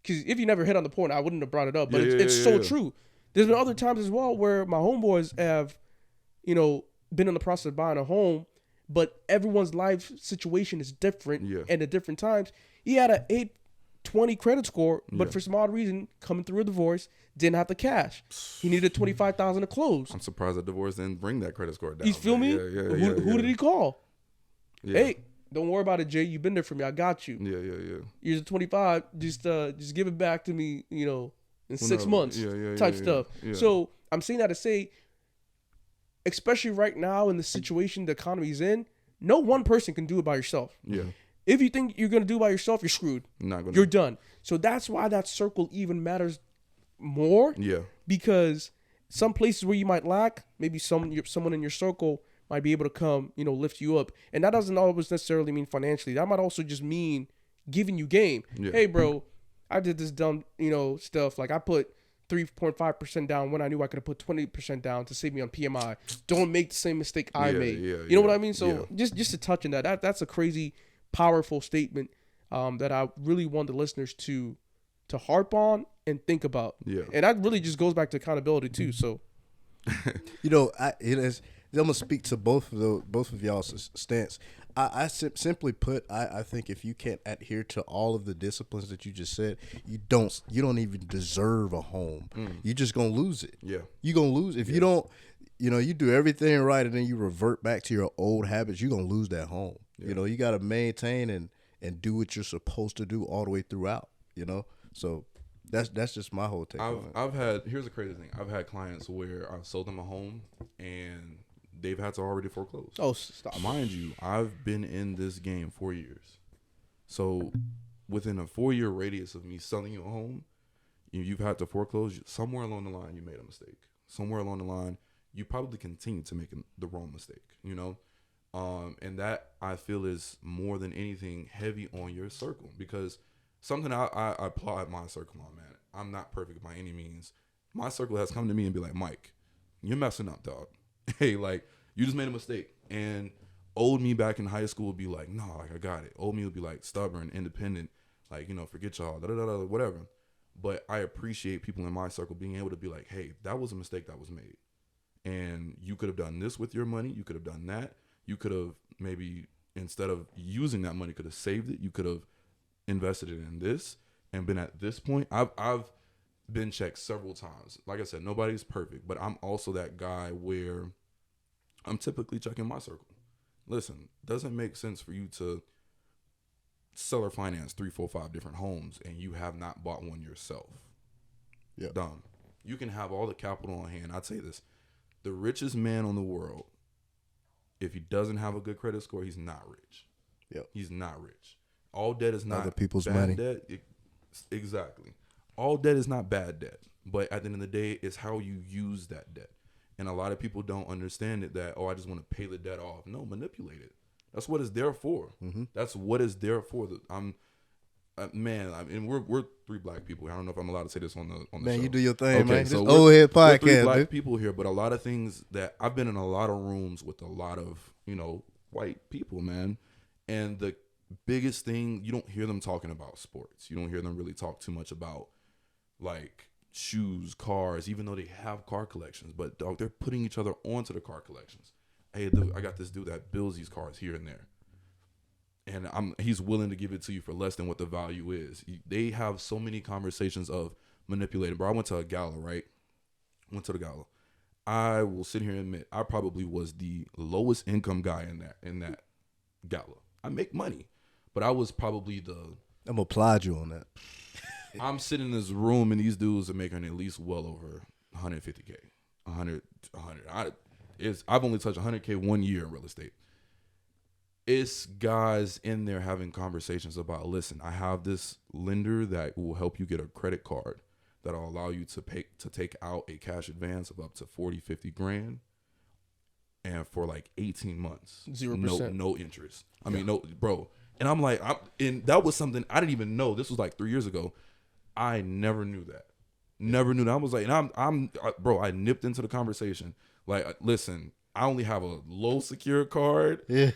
[SPEAKER 2] because if you never hit on the point, I wouldn't have brought it up. But it's so true. There's been other times as well where my homeboys have, been in the process of buying a home, but everyone's life situation is different.
[SPEAKER 3] Yeah.
[SPEAKER 2] And at different times, he had an 820 credit score, but for some odd reason, coming through a divorce, didn't have the cash. He needed $25,000 to close.
[SPEAKER 3] I'm surprised that divorce didn't bring that credit score down.
[SPEAKER 2] You feel me?
[SPEAKER 3] Yeah.
[SPEAKER 2] Who did he call?
[SPEAKER 3] Yeah.
[SPEAKER 2] Hey, don't worry about it, Jay. You've been there for me. I got you.
[SPEAKER 3] Yeah.
[SPEAKER 2] Years of 25, just give it back to me, in 6 months. Type stuff.
[SPEAKER 3] Yeah.
[SPEAKER 2] So I'm saying that to say, especially right now in the situation the economy's in, no one person can do it by yourself.
[SPEAKER 3] Yeah.
[SPEAKER 2] If you think you're gonna do it by yourself, you're screwed.
[SPEAKER 3] Not gonna.
[SPEAKER 2] You're done. So that's why that circle even matters more.
[SPEAKER 3] Yeah.
[SPEAKER 2] Because some places where you might lack, maybe someone in your circle might be able to come, lift you up. And that doesn't always necessarily mean financially. That might also just mean giving you game.
[SPEAKER 3] Yeah.
[SPEAKER 2] Hey, bro, I did this dumb, stuff. Like I put 3.5% down when I knew I could have put 20% down to save me on PMI. Don't make the same mistake I made. You know what I mean? So just to touch on that's a crazy, powerful statement that I really want the listeners to harp on and think about.
[SPEAKER 3] Yeah.
[SPEAKER 2] And that really just goes back to accountability too. So,
[SPEAKER 1] I'm gonna speak to both of y'all's stance. I simply put, I think if you can't adhere to all of the disciplines that you just said, you don't even deserve a home. You're just gonna lose it.
[SPEAKER 3] Yeah.
[SPEAKER 1] You're gonna lose if you don't. You do everything right and then you revert back to your old habits. You're gonna lose that home.
[SPEAKER 3] Yeah.
[SPEAKER 1] You gotta maintain and do what you're supposed to do all the way throughout. So that's just my whole take on it.
[SPEAKER 3] Here's the crazy thing. I've had clients where I've sold them a home and they've had to already foreclose.
[SPEAKER 2] oh, stop.
[SPEAKER 3] Mind you, I've been in this game 4 years. So within a 4-year radius of me selling you a home, you've had to foreclose. Somewhere along the line, you made a mistake. Somewhere along the line, you probably continue to make the wrong mistake, and that I feel is more than anything heavy on your circle, because something I applaud my circle on, man. I'm not perfect by any means. My circle has come to me and be like, Mike, you're messing up, dog. Hey, like, you just made a mistake. And old me back in high school would be like, no, like, I got it. Old me would be like stubborn, independent, like, forget y'all, whatever. But I appreciate people in my circle being able to be like, hey, that was a mistake that was made. And you could have done this with your money. You could have done that. You could have maybe, instead of using that money, could have saved it. You could have invested it in this and been at this point. I've been checked several times. Like I said, nobody's perfect, but I'm also that guy where I'm typically checking my circle. Listen, doesn't make sense for you to seller finance 3, 4, 5 different homes and you have not bought one yourself.
[SPEAKER 1] Yeah.
[SPEAKER 3] Dumb. You can have all the capital on hand. I'd say this. The richest man on the world, if he doesn't have a good credit score, he's not rich.
[SPEAKER 1] Yep.
[SPEAKER 3] He's not rich. All debt is not
[SPEAKER 1] other people's
[SPEAKER 3] bad
[SPEAKER 1] money.
[SPEAKER 3] Debt. Exactly. All debt is not bad debt. But at the end of the day, it's how you use that debt. And a lot of people don't understand it that, I just want to pay the debt off. No, manipulate it. That's what it's there for. Mm-hmm. That's what it's there for. We're 3 black people. I don't know if I'm allowed to say this on the show.
[SPEAKER 1] Man, you do your thing, man.
[SPEAKER 3] So
[SPEAKER 1] this old head
[SPEAKER 3] we're 3
[SPEAKER 1] podcast,
[SPEAKER 3] black
[SPEAKER 1] man.
[SPEAKER 3] people here, but a lot of things that I've been in a lot of rooms with a lot of, white people, man. And the biggest thing, you don't hear them talking about sports. You don't hear them really talk too much about like shoes, cars, even though they have car collections. But dog, they're putting each other onto the car collections. Hey, dude, I got this dude that builds these cars here and there. And he's willing to give it to you for less than what the value is. They have so many conversations of manipulating. Bro, I went to a gala, right? I will sit here and admit I probably was the lowest income guy in that gala. I make money, but I was probably
[SPEAKER 1] I'm gonna applaud you on that.
[SPEAKER 3] I'm sitting in this room and these dudes are making at least well over 150K, 100. I've only touched 100K 1 year in real estate. It's guys in there having conversations about, listen, I have this lender that will help you get a credit card that'll allow you to take out a cash advance of up to 40, 50 grand. And for like 18 months,
[SPEAKER 2] 0%.
[SPEAKER 3] No interest. I mean, no, bro. And I'm like, and that was something I didn't even know. This was like 3 years ago. I never knew that. Never knew that. I was like, and bro, I nipped into the conversation. Like, listen, I only have a low secure card.
[SPEAKER 1] Yeah.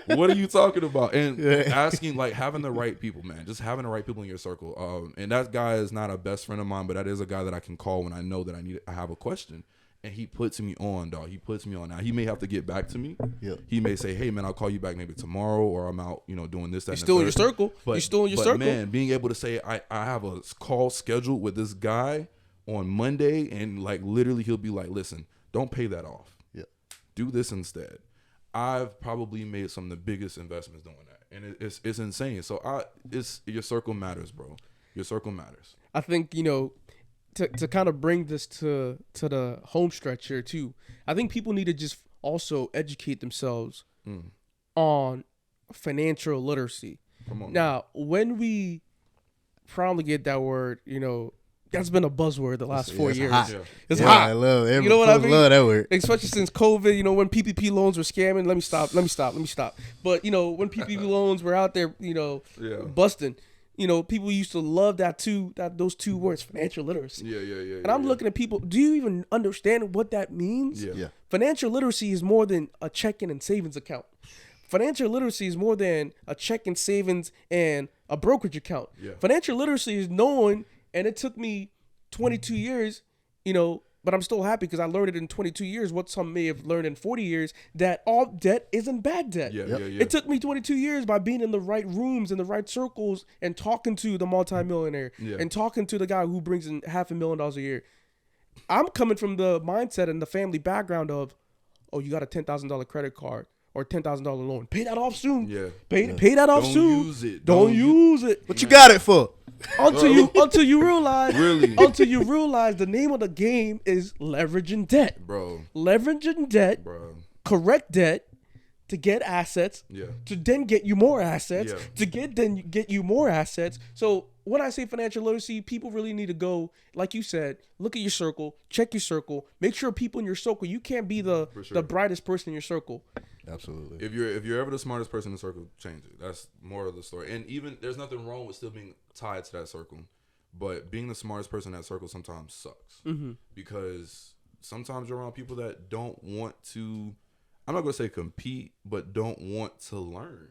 [SPEAKER 3] What are you talking about? And asking, like, having the right people, man. Just having the right people in your circle. And that guy is not a best friend of mine, but that is a guy that I can call when I know that I have a question. And he puts me on, dog. He puts me on. Now, he may have to get back to me.
[SPEAKER 1] Yep.
[SPEAKER 3] He may say, hey, man, I'll call you back maybe tomorrow, or I'm out, doing this, that,
[SPEAKER 2] You're still in your circle.
[SPEAKER 3] But,
[SPEAKER 2] You're still in your circle.
[SPEAKER 3] Man, being able to say, I have a call scheduled with this guy on Monday, and, like, literally he'll be like, listen, don't pay that off.
[SPEAKER 1] Yep.
[SPEAKER 3] Do this instead. I've probably made some of the biggest investments doing that. and it's insane. So it's your circle matters, bro. Your circle matters.
[SPEAKER 2] I think, to kind of bring this to the home stretch here too, I think people need to just also educate themselves on financial literacy.
[SPEAKER 3] Come on.
[SPEAKER 2] Now, when we promulgate that word, that's been a buzzword the last 4 years.
[SPEAKER 1] Hot.
[SPEAKER 3] Yeah.
[SPEAKER 2] It's
[SPEAKER 1] Yeah,
[SPEAKER 2] hot.
[SPEAKER 1] I love it.
[SPEAKER 2] You know what I mean?
[SPEAKER 1] Love that word.
[SPEAKER 2] Especially since COVID, when PPP loans were scamming. Let me stop. But, when PPP loans were out there,
[SPEAKER 3] Yeah.
[SPEAKER 2] busting, people used to love those two words, financial literacy.
[SPEAKER 3] Yeah.
[SPEAKER 2] And I'm looking at people, do you even understand what that means?
[SPEAKER 3] Yeah.
[SPEAKER 2] Financial literacy is more than a checking and savings account. Financial literacy is more than a checking, savings, and a brokerage account.
[SPEAKER 3] Yeah.
[SPEAKER 2] Financial literacy is knowing, and it took me 22 years, but I'm still happy because I learned it in 22 years, what some may have learned in 40 years, that all debt isn't bad debt.
[SPEAKER 3] Yeah.
[SPEAKER 2] It took me 22 years by being in the right rooms, in the right circles, and talking to the multimillionaire and talking to the guy who brings in $500,000 a year. I'm coming from the mindset and the family background of, oh, you got a $10,000 credit card or $10,000 loan. Pay that off soon.
[SPEAKER 3] Yeah.
[SPEAKER 2] Pay that off
[SPEAKER 3] Don't
[SPEAKER 2] soon.
[SPEAKER 3] use it.
[SPEAKER 2] Don't use it.
[SPEAKER 1] What you got it for?
[SPEAKER 2] Until you realize
[SPEAKER 3] Really?
[SPEAKER 2] until you realize the name of the game is leveraging debt.
[SPEAKER 3] Bro.
[SPEAKER 2] Leveraging debt,
[SPEAKER 3] Bro.
[SPEAKER 2] correct debt to get assets,
[SPEAKER 3] Yeah.
[SPEAKER 2] to then get you more assets,
[SPEAKER 3] Yeah.
[SPEAKER 2] to get you more assets. So when I say financial literacy, people really need to go, like you said, look at your circle, check your circle, make sure people in your circle, you can't be the brightest person in your circle.
[SPEAKER 1] Absolutely.
[SPEAKER 3] If you're ever the smartest person in the circle, change it. That's more of the story. And even there's nothing wrong with still being tied to that circle, but being the smartest person in that circle sometimes sucks because sometimes you're around people that don't want to. I'm not gonna say compete, but don't want to learn,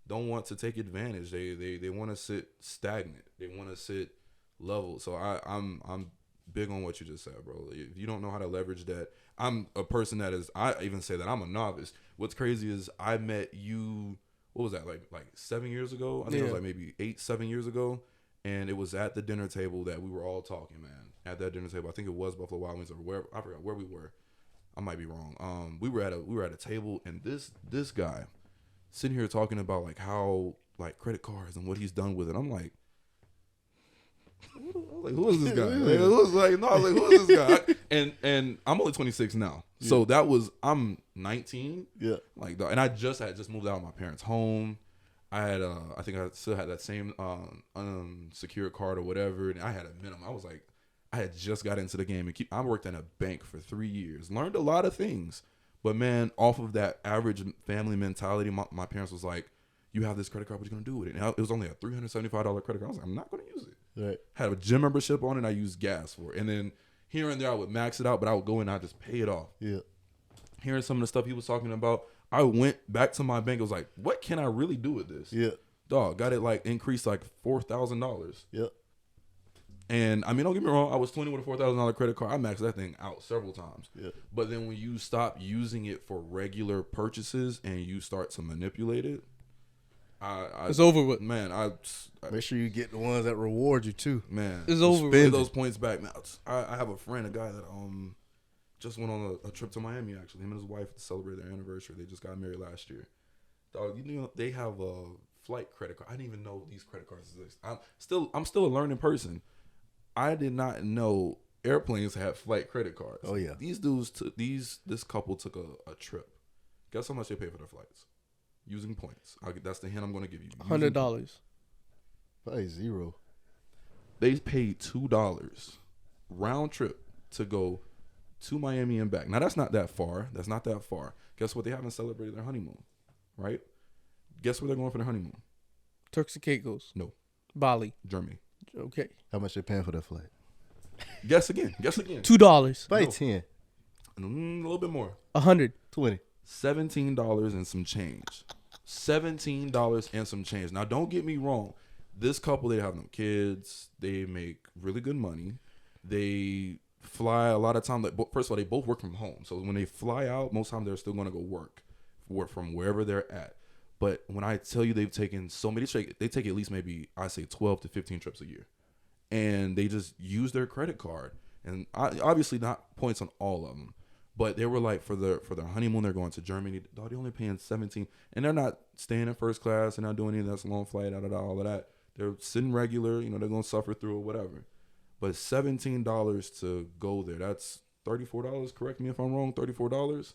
[SPEAKER 3] don't want to take advantage. They want to sit stagnant. They want to sit level. So I'm big on what you just said, bro. If you don't know how to leverage that, I'm a person that is. I even say that I'm a novice. What's crazy is I met you. What was that like 7 years ago? I think it was like maybe 7 years ago, and it was at the dinner table that we were all talking. Man, at that dinner table, I think it was Buffalo Wild Wings or where I forgot where we were. I might be wrong. We were at a table, and this guy sitting here talking about like how like credit cards and what he's done with it. I'm like. Who is this guy? Who is this guy? And I'm only 26 now, so I'm 19.
[SPEAKER 1] Yeah,
[SPEAKER 3] and I just moved out of my parents' home. I had I think I still had that same unsecured card or whatever, and I had a minimum. I had just got into the game and I worked in a bank for 3 years, learned a lot of things, but man, off of that average family mentality, my parents was like, "You have this credit card, what you gonna do with it?" And it was only a $375 credit card. I was like, "I'm not gonna use it."
[SPEAKER 1] right.
[SPEAKER 3] Had a gym membership on it, and I used gas for it. And then here and there I would max it out, but I would go and I just pay it off.
[SPEAKER 1] Yeah,
[SPEAKER 3] Hearing some of the stuff he was talking about, I went back to my bank. I was like, "What can I really do with this?"
[SPEAKER 1] yeah,
[SPEAKER 3] Dog, got it like increased like $4,000.
[SPEAKER 1] yeah.
[SPEAKER 3] And I mean, don't get me wrong, I was 20 with a $4,000 credit card. I maxed that thing out several times.
[SPEAKER 1] Yeah.
[SPEAKER 3] But then when you stop using it for regular purchases and you start to manipulate it,
[SPEAKER 2] It's over with.
[SPEAKER 3] Man,
[SPEAKER 1] Make sure you get the ones that reward you too.
[SPEAKER 3] man,
[SPEAKER 2] It's over
[SPEAKER 3] Pay
[SPEAKER 2] with.
[SPEAKER 3] those points back. Man, I have a friend, a guy that just went on a trip to Miami. Actually, him and his wife celebrated their anniversary. They just got married last year. Dog, they have a flight credit card. I didn't even know these credit cards exist. I'm still a learning person. I did not know airplanes had flight credit cards.
[SPEAKER 1] Oh yeah.
[SPEAKER 3] These dudes this couple took a trip. Guess how much they paid for their flights? Using points. That's the hint I'm going to give you.
[SPEAKER 2] $100.
[SPEAKER 1] Probably zero.
[SPEAKER 3] They paid $2 round trip to go to Miami and back. Now that's not that far. Guess what? They haven't celebrated their honeymoon, right? Guess where they're going for their honeymoon?
[SPEAKER 2] Turks and Caicos.
[SPEAKER 3] No.
[SPEAKER 2] Bali.
[SPEAKER 3] Germany.
[SPEAKER 2] Okay.
[SPEAKER 1] How much they paying for that flight?
[SPEAKER 3] Guess again.
[SPEAKER 2] $2.
[SPEAKER 1] Probably
[SPEAKER 3] No.
[SPEAKER 1] 10,
[SPEAKER 3] A little bit more.
[SPEAKER 2] 100.
[SPEAKER 1] 20.
[SPEAKER 3] $17 and some change. $17 and some change. Now, don't get me wrong. This couple, they have no kids. They make really good money. They fly a lot of time. First of all, they both work from home. So when they fly out, most time they're still going to go work from wherever they're at. But when I tell you they've taken so many trips, they take at least maybe, I say 12 to 15 trips a year. And they just use their credit card. And obviously not points on all of them. But they were like for their honeymoon, they're going to Germany. Dog, they're only paying 17, and they're not staying in first class. They're not doing any of that long flight, all of that. They're sitting regular. You know, they're gonna suffer through it, whatever. But $17 to go there, that's $34. Correct me if I'm wrong. $34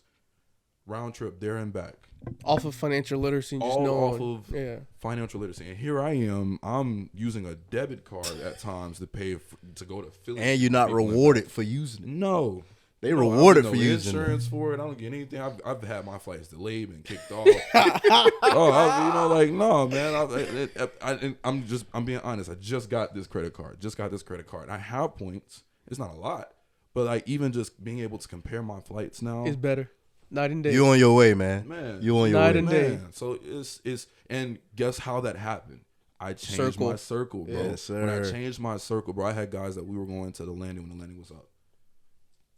[SPEAKER 3] round trip there and back.
[SPEAKER 2] Off of financial literacy, just
[SPEAKER 3] All
[SPEAKER 2] knowing.
[SPEAKER 3] off of financial literacy. And here I am. I'm using a debit card at times to pay to go to Philly.
[SPEAKER 1] And you're not rewarded for using it.
[SPEAKER 3] No.
[SPEAKER 1] They rewarded for
[SPEAKER 3] no
[SPEAKER 1] using
[SPEAKER 3] insurance for it. I don't get anything. I've had my flights delayed and kicked off. No, man. I'm being honest. I just got this credit card. I have points. It's not a lot, but like even just being able to compare my flights now,
[SPEAKER 2] It's better. Night and day.
[SPEAKER 1] You on your way, man. You on your
[SPEAKER 2] Night
[SPEAKER 1] way.
[SPEAKER 2] and day.
[SPEAKER 3] So it's and guess how that happened? I changed my circle, bro.
[SPEAKER 1] Yes, sir.
[SPEAKER 3] When I changed my circle, bro, I had guys that we were going to the landing when the landing was up.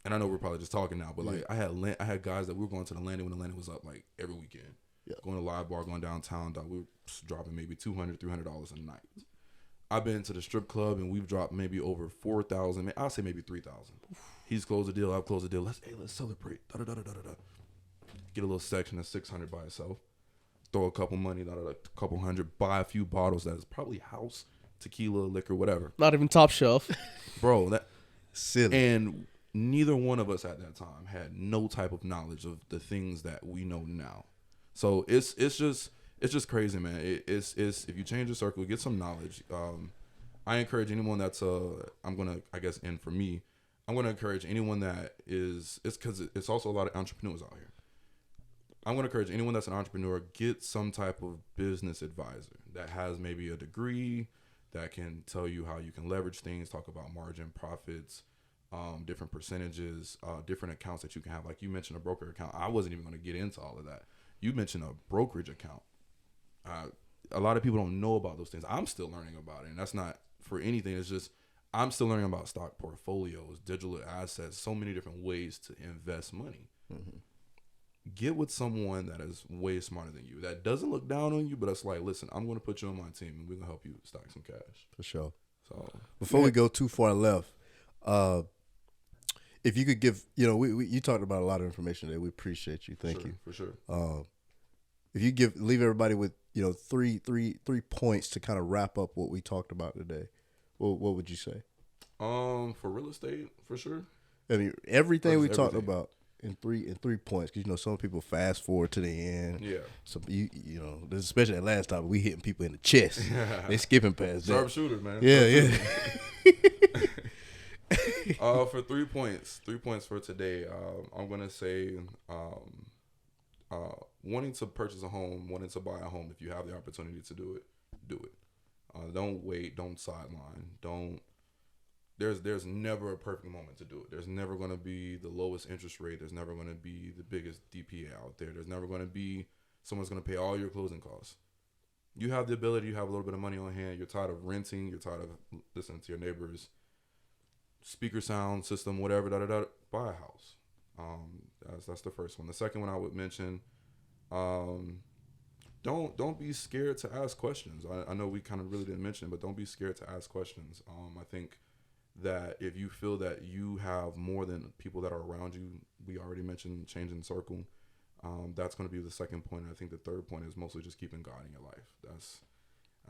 [SPEAKER 3] And I know we're probably just talking now, but like I had guys that we were going to the landing when the landing was up, like every weekend. Yeah. Going to Live Bar, going downtown, dog, we were dropping maybe $200, $300 a night. I've been to the strip club and we've dropped maybe over 4,000. I'll say maybe 3,000. He's closed a deal. I've closed a deal. Let's celebrate. Get a little section of 600 by itself. Throw a couple money, a couple hundred. Buy a few bottles that is probably house tequila, liquor, whatever.
[SPEAKER 2] Not even top shelf,
[SPEAKER 3] bro. That
[SPEAKER 1] silly.
[SPEAKER 3] And neither one of us at that time had no type of knowledge of the things that we know now. So it's just crazy, man. It's if you change your circle, get some knowledge. I encourage anyone that's I'm gonna encourage anyone that is, it's because it's also a lot of entrepreneurs out here. I'm gonna encourage anyone that's an entrepreneur, get some type of business advisor that has maybe a degree that can tell you how you can leverage things, talk about margin, profits, different percentages, different accounts that you can have. Like you mentioned a broker account. I wasn't even gonna get into all of that. You mentioned a brokerage account. A lot of people don't know about those things. I'm still learning about it, and that's not for anything. It's just I'm still learning about stock portfolios, digital assets, so many different ways to invest money. Mm-hmm. Get with someone that is way smarter than you, that doesn't look down on you, but it's like, listen, I'm going to put you on my team, and we're going to help you stack some cash.
[SPEAKER 1] For sure.
[SPEAKER 3] So
[SPEAKER 1] before we go too far left, if you could give, you talked about a lot of information there. We appreciate you. Thank you.
[SPEAKER 3] For sure.
[SPEAKER 1] If you leave everybody with, three points to kind of wrap up what we talked about today, what would you say?
[SPEAKER 3] For real estate, for sure.
[SPEAKER 1] I mean, everything we talked about in three points, because some people fast forward to the end.
[SPEAKER 3] Yeah.
[SPEAKER 1] So especially that last time we hitting people in the chest. They skipping past that.
[SPEAKER 3] Sharpshooter, man.
[SPEAKER 1] Yeah.
[SPEAKER 3] For 3 points for today, I'm gonna say, wanting to purchase a home, wanting to buy a home, if you have the opportunity to do it, do it. Don't wait. Don't sideline. There's never a perfect moment to do it. There's never going to be the lowest interest rate. There's never going to be the biggest DPA out there. There's never going to be someone's going to pay all your closing costs. You have the ability. You have a little bit of money on hand. You're tired of renting. You're tired of listening to your neighbors' speaker sound system, whatever. Buy a house. That's the first one. The second one I would mention, don't be scared to ask questions. I know we kind of really didn't mention it, but don't be scared to ask questions. I think that if you feel that you have more than people that are around you, we already mentioned changing circle. That's going to be the second point. And I think the third point is mostly just keeping God in your life.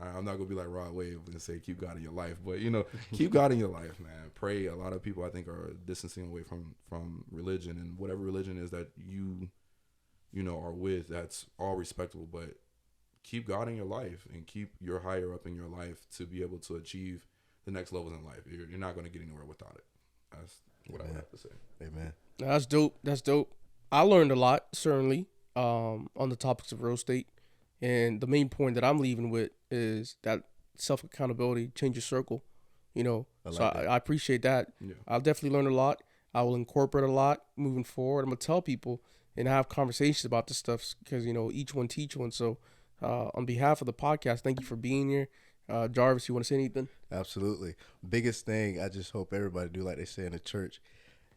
[SPEAKER 3] I'm not going to be like Rod Wave and say keep God in your life, but keep God in your life, man. Pray. A lot of people I think are distancing away from religion, and whatever religion is that you are with, that's all respectable, but keep God in your life and keep your higher up in your life to be able to achieve the next levels in life. You're not going to get anywhere without it. That's what I would have to say.
[SPEAKER 1] Amen.
[SPEAKER 2] That's dope. I learned a lot, certainly, on the topics of real estate. And the main point that I'm leaving with is that self-accountability, change your circle, I appreciate that. Yeah. I'll definitely learn a lot. I will incorporate a lot moving forward. I'm going to tell people and have conversations about this stuff because, each one teach one. So on behalf of the podcast, thank you for being here. Jarvis, you want to say anything?
[SPEAKER 1] Absolutely. Biggest thing, I just hope everybody do like they say in the church.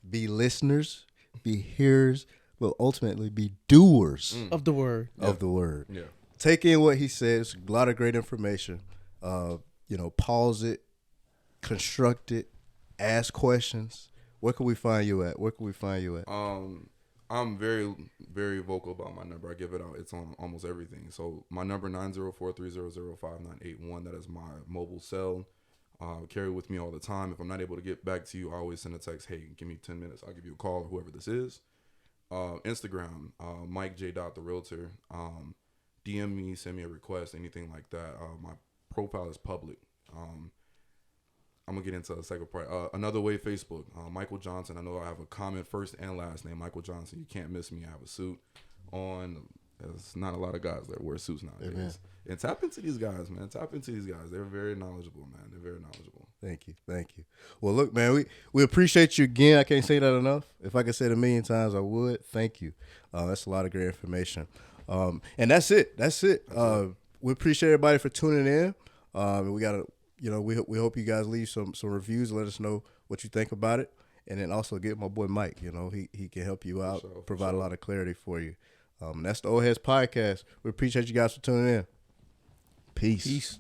[SPEAKER 1] Be listeners, be hearers, but ultimately be doers
[SPEAKER 2] of the word.
[SPEAKER 1] Of the word.
[SPEAKER 3] Yeah.
[SPEAKER 1] Take in what he says. A lot of great information. Pause it, construct it, ask questions. Where can we find you at?
[SPEAKER 3] I'm very, very vocal about my number. I give it out. It's on almost everything. So my number 904-300-5981. That is my mobile cell. Carry with me all the time. If I'm not able to get back to you, I always send a text. Hey, give me 10 minutes. I'll give you a call or whoever this is. Instagram, Mike J. The Realtor. DM me, send me a request, anything like that. My profile is public. I'm gonna get into the second part. Another way, Facebook. Michael Johnson. I know I have a common first and last name, Michael Johnson. You can't miss me. I have a suit on. There's not a lot of guys that wear suits nowadays. Amen. And tap into these guys, man. Tap into these guys. They're very knowledgeable, man. They're very knowledgeable.
[SPEAKER 1] Thank you. Well, look, man, we appreciate you again. I can't say that enough. If I could say it a million times, I would. Thank you. That's a lot of great information. And that's it. We appreciate everybody for tuning in. We got to. We hope you guys leave some reviews. Let us know what you think about it, and then also get my boy Mike. He can help you out, provide a lot of clarity for you. That's the Old Heads Podcast. We appreciate you guys for tuning in. Peace.